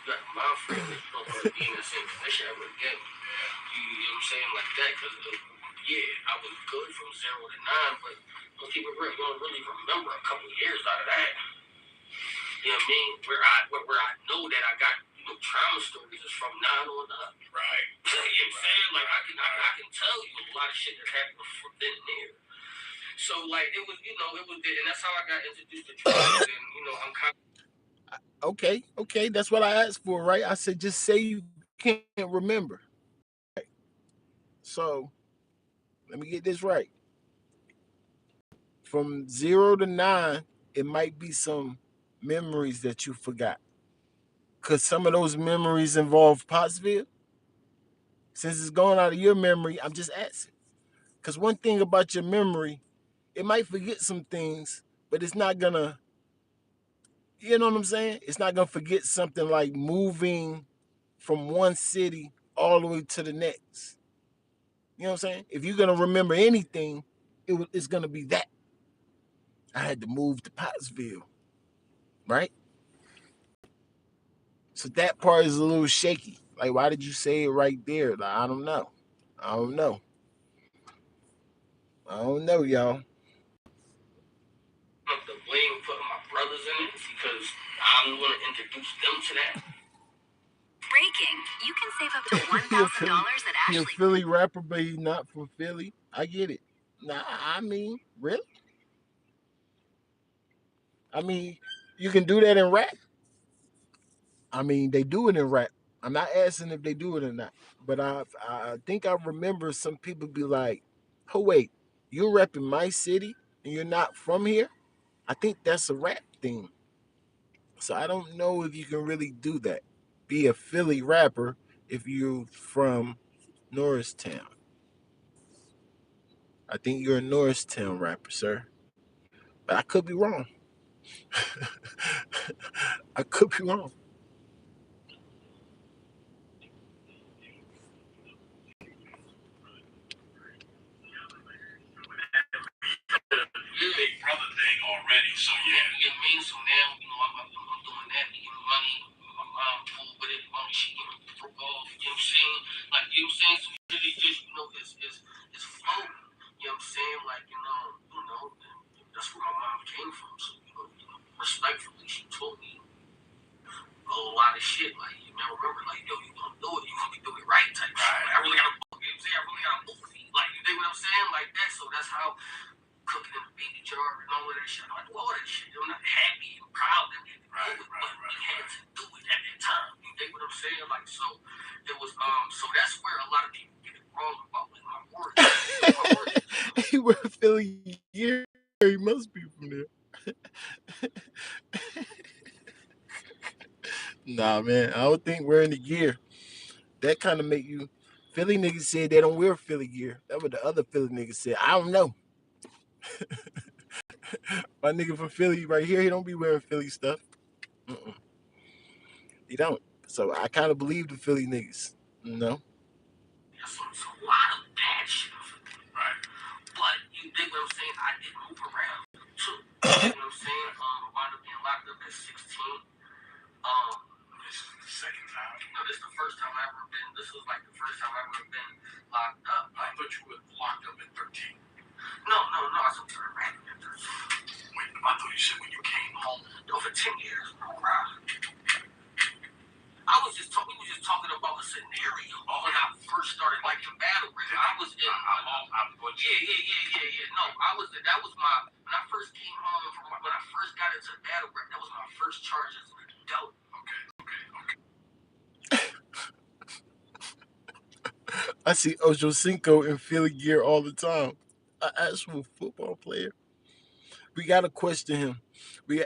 got my friend that you don't want to be in the same position ever again. You know what I'm saying? Like that, because yeah, I was good from 0 to 9, but let's keep it real. You don't really remember a couple years out of that. You know what I mean? Where I know that I got trauma stories is from 9 on up. Right. You know what I'm saying? Like I can tell you a lot of shit that happened from then and there. So like it was, and that's how I got introduced to drugs, and I'm kind of Okay, that's what I asked for, right? I said just say you can't remember. So let me get this right. From 0 to 9, it might be some memories that you forgot. Cause some of those memories involve Pottsville. Since it's going out of your memory, I'm just asking. Cause one thing about your memory, it might forget some things, but it's not gonna, you know what I'm saying? It's not gonna forget something like moving from one city all the way to the next. You know what I'm saying? If you're gonna remember anything, it's gonna be that. I had to move to Pottsville, right? So that part is a little shaky. Like, why did you say it right there? Like, I don't know. I don't know. I don't know, y'all. the blame for my brothers in it because I'm going to introduce them to that. Breaking. You can save up to $1,000 at Ashley. He a Philly rapper, but he's not from Philly. I get it. Nah, I mean, really? I mean, you can do that in rap. I mean, they do it in rap. I'm not asking if they do it or not, but I think I remember some people be like, "Oh wait, you're rapping my city and you're not from here." I think that's a rap thing. So I don't know if you can really do that. Be a Philly rapper if you're from Norristown. I think you're a Norristown rapper, sir. But I could be wrong. I could be wrong. Big brother thing already, so yeah. You know what I mean? So now, I'm doing that to get money. My mom cool with it. Mommy, she broke off. You know what I'm saying? Like, you know what I'm saying? So really just, is flow. You know what I'm saying? Like, that's where my mom came from. So, respectfully, she told me a lot of shit. Like, remember, like, yo, you gonna do it. You gonna be doing it right type shit. Like, I really gotta, you know what I'm saying? I really gotta move it. Like, you dig what I'm saying? Like that. So that's how cooking in the baby jar and all of that shit. I do all that shit. I'm not happy and proud that we had to do it, but we had to do it at that time. You dig what I'm saying? Like, so it was so that's where a lot of people get it wrong about like my origins. My origins. He wear Philly gear. He must be from there. Nah, man. I don't think wearing the gear. That kind of make you. Philly niggas said they don't wear Philly gear. That's what the other Philly niggas said. I don't know. My nigga from Philly right here, he don't be wearing Philly stuff. Mm-mm. He don't. So I kind of believe the Philly niggas. You know? So it's a lot of bad shit. Right. But you dig what I'm saying? I did move around too. You know what I'm saying? I wound up being locked up at 16. This is the second time. No, this is the first time I ever been. This was like the first time I ever been locked up. I thought you were locked up at 13. No. I was up to the rack at 13. Wait, I thought you said when you came home. No, for 10 years. We were just talking about a scenario when I first started like in battle rap. I was in. Yeah. No, that was my when I first came home from when I first got into battle rap. That was my first charges. I see Ocho Cinco in Philly gear all the time. An actual football player. We gotta question him. We,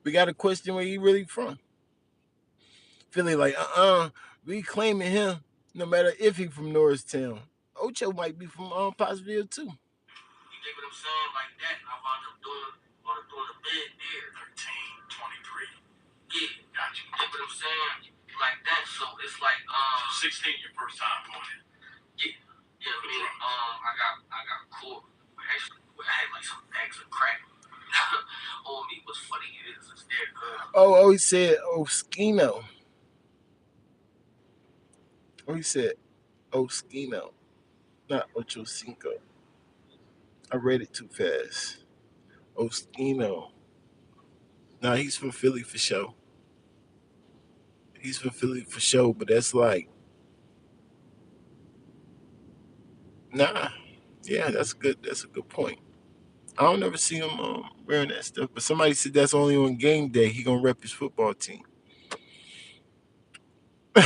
we gotta question where he really from. Philly like, we claiming him no matter if he from Norristown. Ocho might be from Pottsville too. You dig what I'm saying? Like that, and I wound up doing a bid there. 13, 23. Yeah. Got you. You dig what I'm saying? Like that. So it's like 16 your first time doing it. Yeah. Yeah, I mean, I got caught. Actually, I had like some bags of crack. On me. What's funny is there. Oh, he said Oskino. Oh, he said Oskino, not Ocho Cinco. I read it too fast. Oskino. Nah, he's from Philly for sure. He's from Philly for sure, but that's like, nah. Yeah, that's good. That's a good point. I don't ever see him wearing that stuff, but somebody said that's only on game day. He gonna rep his football team. Hey,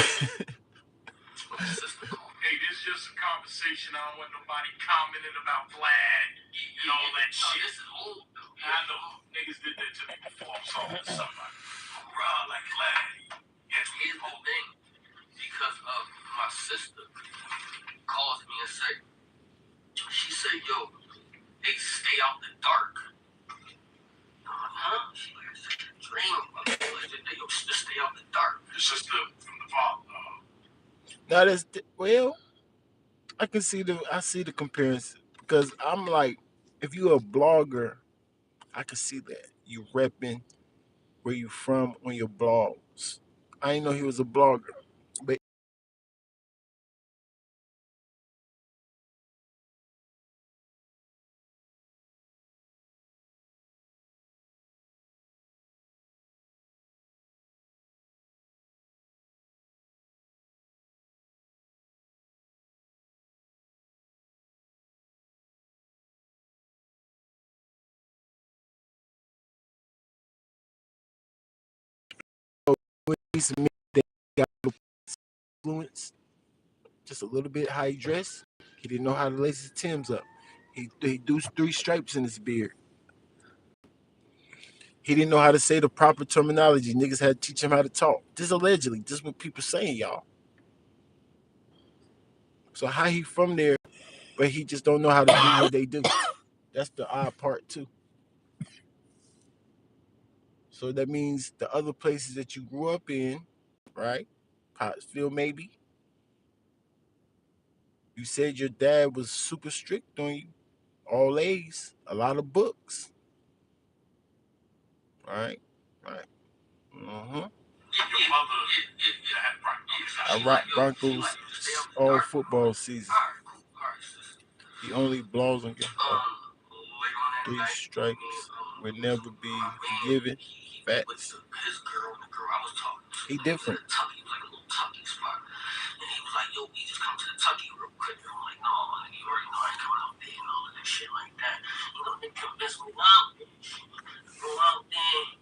this is just a conversation. I don't want nobody commenting about Vlad and all that shit. This is old, though. I know. Niggas did that to me before. I'm talking to somebody. Raw like Vlad. Here's the thing. Because of my sister calls me and she said, yo, they stay out the dark. I'm like, huh? She like, it's just a dream. Like, they just stay out the dark. It's just from the father. Now well, I see the comparison because I'm like, if you're a blogger, I can see that you repping where you from on your blogs. I didn't know he was a blogger, but he's me that got influence just a little bit how he dressed. He didn't know how to lace his Timbs up. He do three stripes in his beard. He didn't know how to say the proper terminology. Niggas had to teach him how to talk. This allegedly. This is what people saying, y'all. So how he from there, but he just don't know how to do what they do. That's the odd part too. So that means the other places that you grew up in, right? Pottsville, maybe. You said your dad was super strict on you. All A's, a lot of books. Right? Right. Uh-huh. Your mother, had Broncos. I rock Broncos all football season. He only blows on three stripes will never be forgiven. Facts. He different. And he was like, yo, we just come to the Tucky real quick. And I'm like, no, man, you already know I ain't coming out there and all of that shit like that. You know, they convinced me out there. Go out there.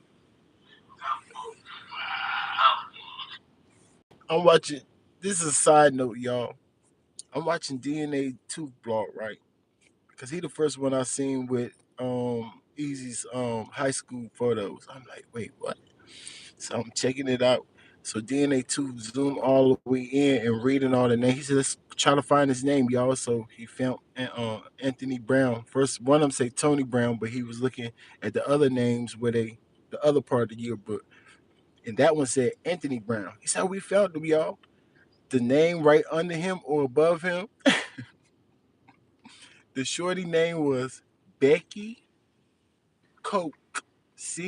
I'm watching. This is a side note, y'all. I'm watching DNA Tooth blog, right? Because he the first one I seen with Easy's high school photos. I'm like, wait, what? So I'm checking it out. So DNA Tooth zoom all the way in and reading all the names. He said, let's try to find his name, y'all. So he found Anthony Brown. First one of them say Tony Brown, but he was looking at the other names where the other part of the yearbook. And that one said Anthony Brown. He said, we found him, y'all. The name right under him or above him, the shorty name was Becky Coke.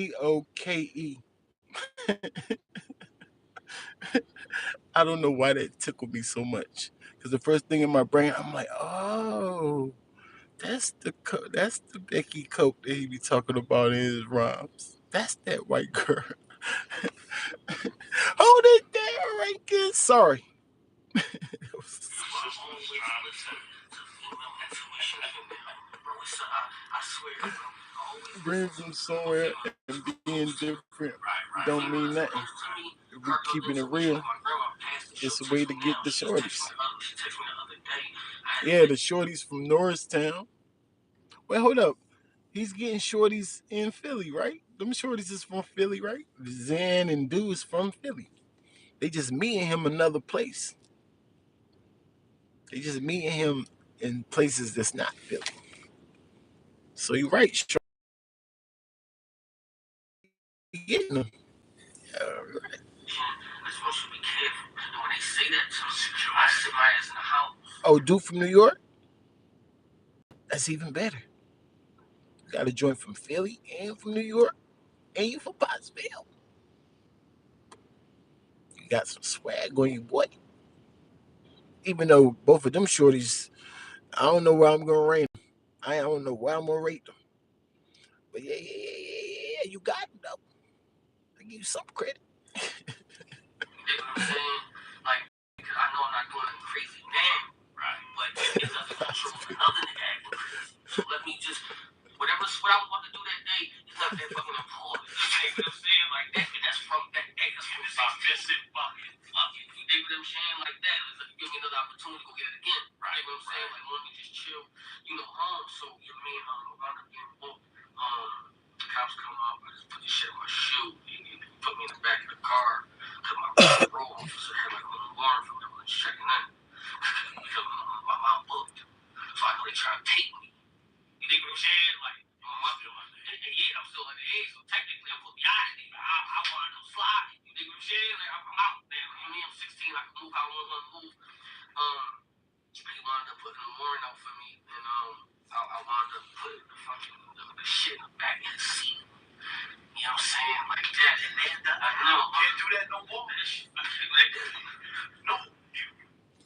Coke. I don't know why that tickled me so much. Because the first thing in my brain, I'm like, oh, that's the Becky Coke that he be talking about in his rhymes. That's that white girl. Hold it there, Rankin. Sorry. Bring from somewhere and being different don't mean nothing. If we keeping it real, it's a way to get the shorties. Yeah, the shorties from Norristown. Wait, hold up. He's getting shorties in Philly, right? Them shorties is from Philly, right? Zan and Do is from Philly. They just meeting him another place. They just meeting him in places that's not Philly. So you're right, Shorty getting them. Right. That's why you should be careful. And when they say that to me, I sit my ass in the house. Oh, Do from New York? That's even better. You got a joint from Philly and from New York, and you from Pottsville. You got some swag on you, boy. Even though both of them shorties, I don't know where I'm gonna rate them. I don't know where I'm gonna rate them. But yeah, you got them though. I give you some credit. You dig what I'm saying? Like, because I know I'm not doing anything crazy now, right? But it doesn't control another nigga acting crazy. So let me just, what I was about to do that day is not that fucking important. You dig what I'm saying? Like that, that's from that day. That's from this missing fucking fuck it. You dig what I'm saying? Like that. It's like, give me another opportunity to go get it again. Right? You dig what I'm saying? Like, let me just chill, home. So your man, wound up getting booked. The cops come up, I just put this shit in my shoe, and put me in the back of the car. Cause my parole officer had like a little warrant from them checking in. Because my mouth booked. So I know they trying to take me. You dig what I'm saying? Like, my mouth still underage. Yeah, I'm still underage. So technically, I'm supposed to be out of there. I want to slide. You dig what I'm saying? Like, I'm out now. You know what I mean? I'm 16. I can move how I want to move. He wound up putting a warrant out for me. And I wound up putting the shit in the back of the seat. You know what I'm saying? Like that. I know. Can't do that no more. No.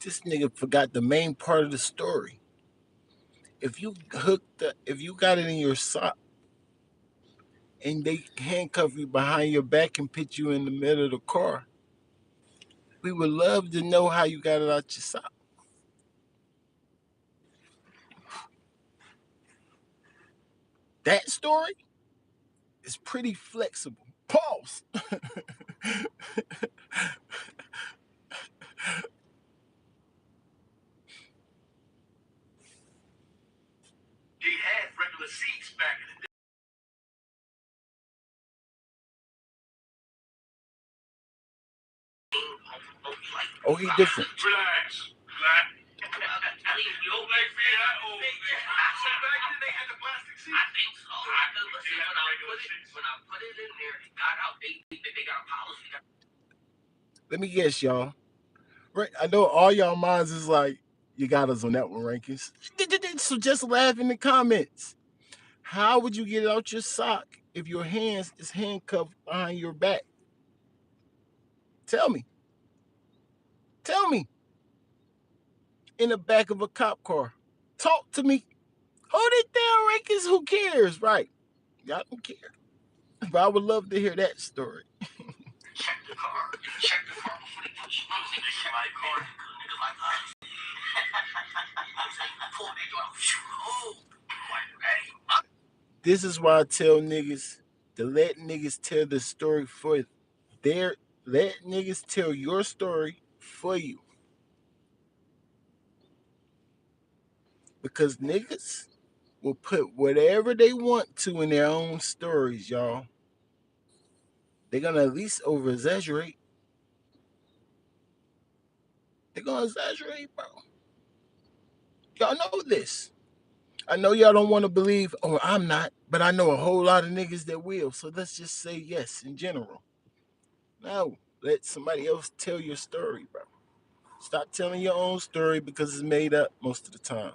This nigga forgot the main part of the story. If you got it in your sock and they handcuff you behind your back and put you in the middle of the car, we would love to know how you got it out your sock. That story is pretty flexible. Pause. They had regular seats back in the day. Oh, he different. Relax. Relax. You don't like being that old. So back then they had the plastic seats? I think so. Listen, when I put it in there, it got out. They got a policy. Let me guess, y'all. Right, I know all y'all minds is like, you got us on that one, Rankings. So just laugh in the comments. How would you get it out your sock if your hands is handcuffed behind your back? Tell me. Tell me. In the back of a cop car. Talk to me. Hold it down, Rankings. Who cares? Right. Y'all don't care. But I would love to hear that story. Check the car. Check the car before they put you in. Niggas check my car. Niggas like us. Pull that door. Oh. This is why I tell niggas to let niggas tell the story for their let niggas tell your story for you. Because niggas will put whatever they want to in their own stories, y'all. They're gonna at least over exaggerate. They're gonna exaggerate, bro. Y'all know this. I know y'all don't want to believe, oh, I'm not, but I know a whole lot of niggas that will. So let's just say yes in general. No, let somebody else tell your story, bro. Stop telling your own story because it's made up most of the time.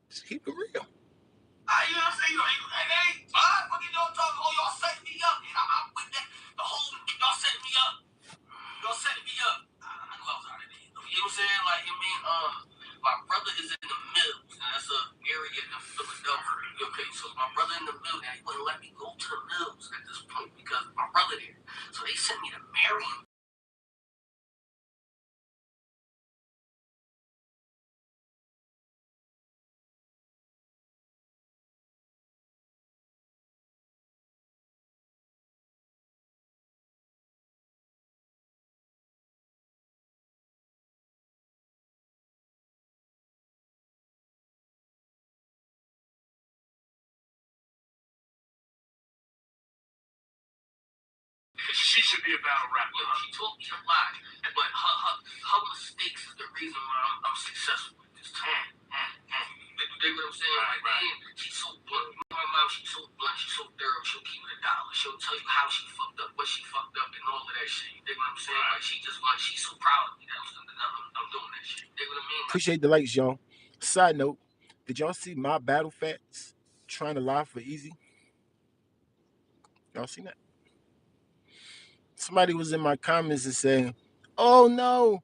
Just keep it real. You know what I'm saying? Hey, fucking y'all talking, oh, y'all setting me up. And I'm with that. The whole, y'all setting me up. Y'all setting me up. I knew I was out of there. You know what I'm saying? Like, my brother is in the Mills, and that's an area in Philadelphia. Okay, so my brother in the Mills, and he wouldn't let me go to the Mills at this point because my brother there. So they sent me to marry him. should be a battle rapper. Yeah, she taught me a lot, but her mistakes is the reason why I'm successful with this time. You dig what I'm saying? Right, like, right. Man, she's so blunt. My mom, she's so blunt, she's so thorough. She'll keep it $1. She'll tell you how she fucked up, what she fucked up, and all of that shit. You dig what I'm saying? Right. Like, she's so proud of me that I'm doing that shit. You dig what I mean? Appreciate the likes, y'all. Side note, did y'all see my battle fats trying to lie for Eazy? Y'all seen that? Somebody was in my comments and saying, "Oh no,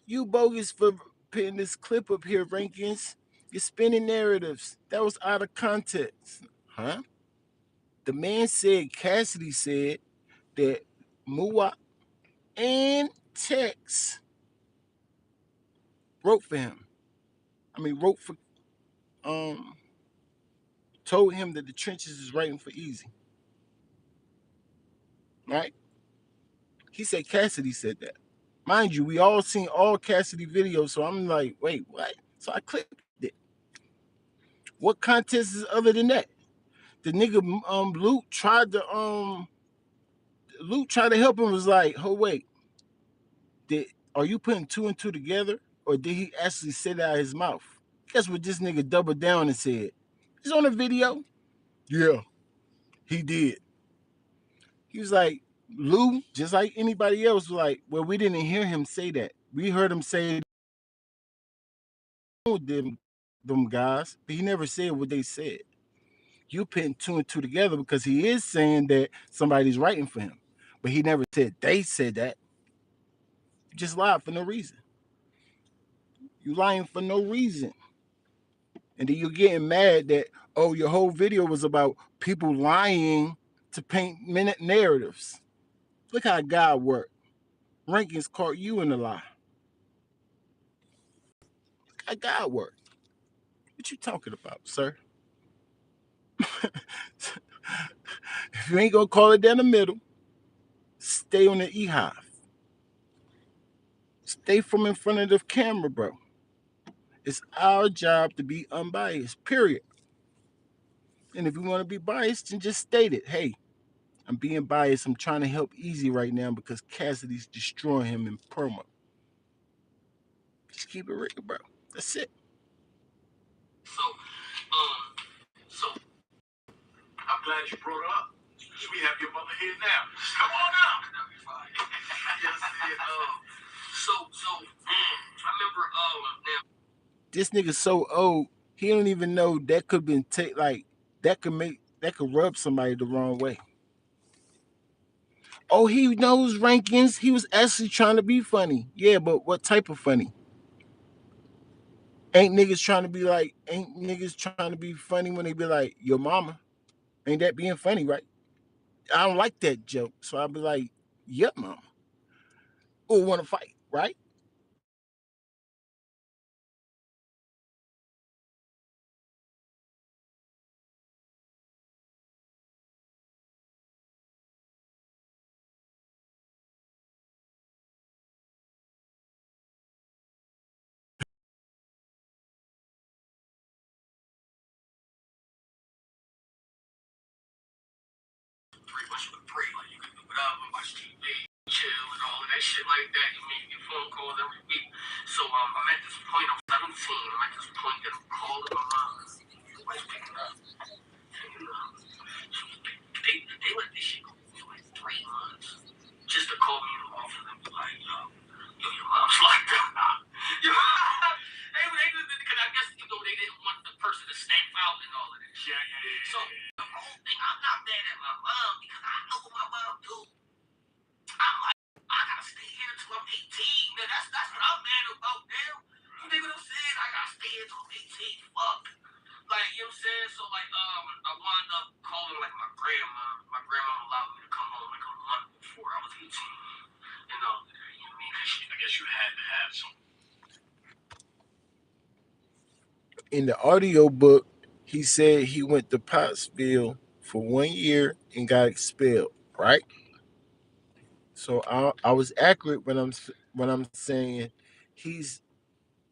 you bogus for putting this clip up here, Rankins. You're spinning narratives. That was out of context." Huh? The man said Cassidy said that Mua and Tex wrote for him. I mean, wrote for told him that the trenches is writing for Eazy. Right? He said Cassidy said that. Mind you, we all seen all Cassidy videos, so I'm like, wait, what? So I clicked it. What contest is other than that? The nigga Luke tried to help him, was like, oh wait, are you putting two and two together? Or did he actually say that out of his mouth? Guess what this nigga doubled down and said? He's on the video. Yeah, he did. He was like, Lou, just like anybody else, was like, well, we didn't hear him say that. We heard him say them guys, but he never said what they said. You putting two and two together because he is saying that somebody's writing for him, but he never said they said that. You just lied for no reason. You lying for no reason, and then you're getting mad that, oh, your whole video was about people lying to paint minute narratives. Look how God worked. Rankings caught you in the lie. Look how God worked. What you talking about, sir? If you ain't gonna call it down the middle, stay on the E-hive. Stay from in front of the camera, bro. It's our job to be unbiased, period. And if you want to be biased, then just state it. Hey, I'm being biased. I'm trying to help Eazy right now because Cassidy's destroying him in promo. Just keep it real, bro. That's it. So I'm glad you brought it up. We have your mother here now. Come on now. That'll be fine. Yes, I remember now. This nigga's so old, he don't even know that could been that could rub somebody the wrong way. Oh, he knows Rankins. He was actually trying to be funny. Yeah, but what type of funny? Ain't niggas trying to be funny when they be like, your mama? Ain't that being funny, right? I don't like that joke. So I'll be like, your mama. Or want to fight, right? Pretty much with free. Like you can do whatever, watch TV, chill, and all of that shit like that. You make your phone calls every week. So I'm at this point. I'm 17. I'm at this point that I'm calling my mom. Nobody's picking up. And, they let this shit go for like 3 months just to call me in the office and be like, yo, your mom's locked up. Yo, because I guess they didn't want the person to stamp out and all of that. Yeah. So the whole thing, I'm not mad at my mom because I know what my mom do. I'm like, I gotta stay here until I'm 18. Man, that's what I'm mad about now. You know what I'm saying? I gotta stay here until I'm 18. Fuck. Like, you know what I'm saying? So like, I wound up calling like my grandma. My grandma allowed me to come home like a month before I was 18. And all that. You know what I mean? I guess you had to have some. In the audio book, he said he went to Pottsville for 1 year and got expelled, right? So I was accurate when I'm saying he's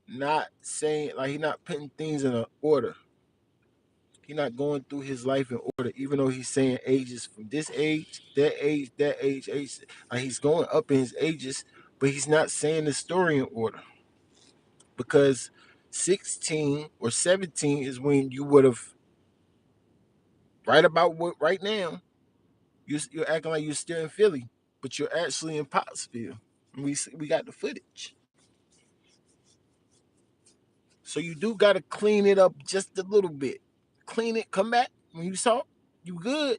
not saying, like, he's not putting things in an order. He's not going through his life in order, even though he's saying ages from this age, that age. Like he's going up in his ages, but he's not saying the story in order because 16 or 17 is when you would have right about what right now you're acting like you're still in Philly, but you're actually in Pottsville. We got the footage, so you do got to clean it up just a little bit. Clean it, come back when you saw you good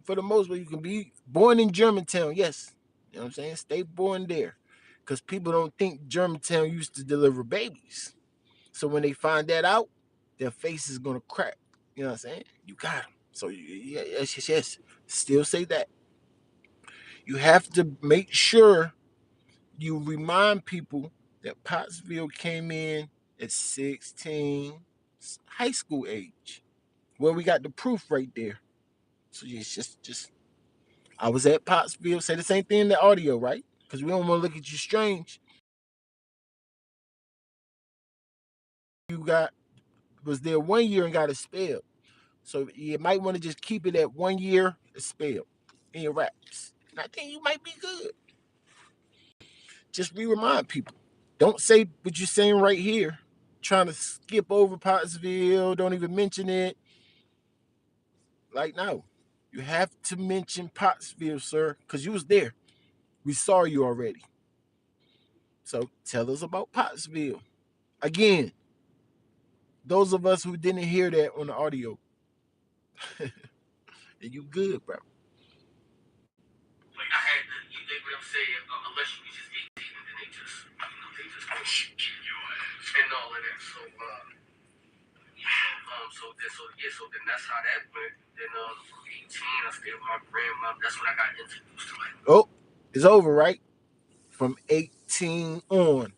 for the most part. You can be born in Germantown, yes. You know what I'm saying? Stay born there, because people don't think Germantown used to deliver babies. So when they find that out, their face is gonna crack. You know what I'm saying? You got them. So yes. Still say that. You have to make sure you remind people that Pottsville came in at 16, high school age. Well, we got the proof right there. So yes, just I was at Pottsville. Say the same thing in the audio, right? Because we don't want to look at you strange. You got was there 1 year and got expelled. So you might want to just keep it at 1 year expelled in your raps. And I think you might be good. Just remind people. Don't say what you're saying right here. Trying to skip over Pottsville. Don't even mention it. Like, no. You have to mention Pottsville, sir, because you was there. We saw you already. So tell us about Pottsville. Again, those of us who didn't hear that on the audio, and you good, bro. Like I had to, you dig what I'm saying? Unless you was just 18 and then they just kick your ass and all of that. So then that's how that went. Then from 18, I stayed with my grandma. That's when I got introduced to like. Oh, it's over, right? From 18 on.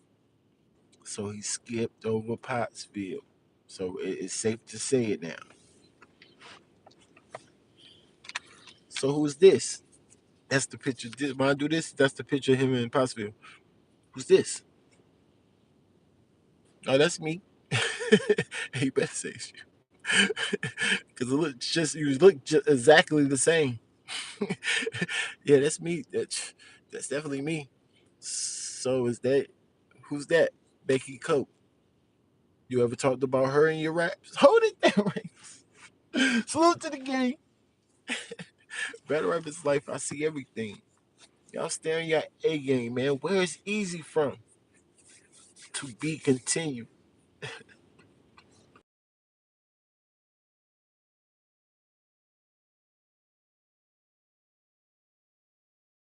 So he skipped over Pottsville. So it's safe to say it now. So who's this? That's the picture. When I do this, that's the picture of him in Pottsville. Who's this? Oh, that's me. He better say it's you. Because you look just exactly the same. Yeah, that's me. That's definitely me. So is that who's that? Becky Cope. You ever talked about her in your raps? Hold it there, right? Salute to the game. Better rap is life. I see everything. Y'all staring your A game, man. Where's Eazy from? To be continued.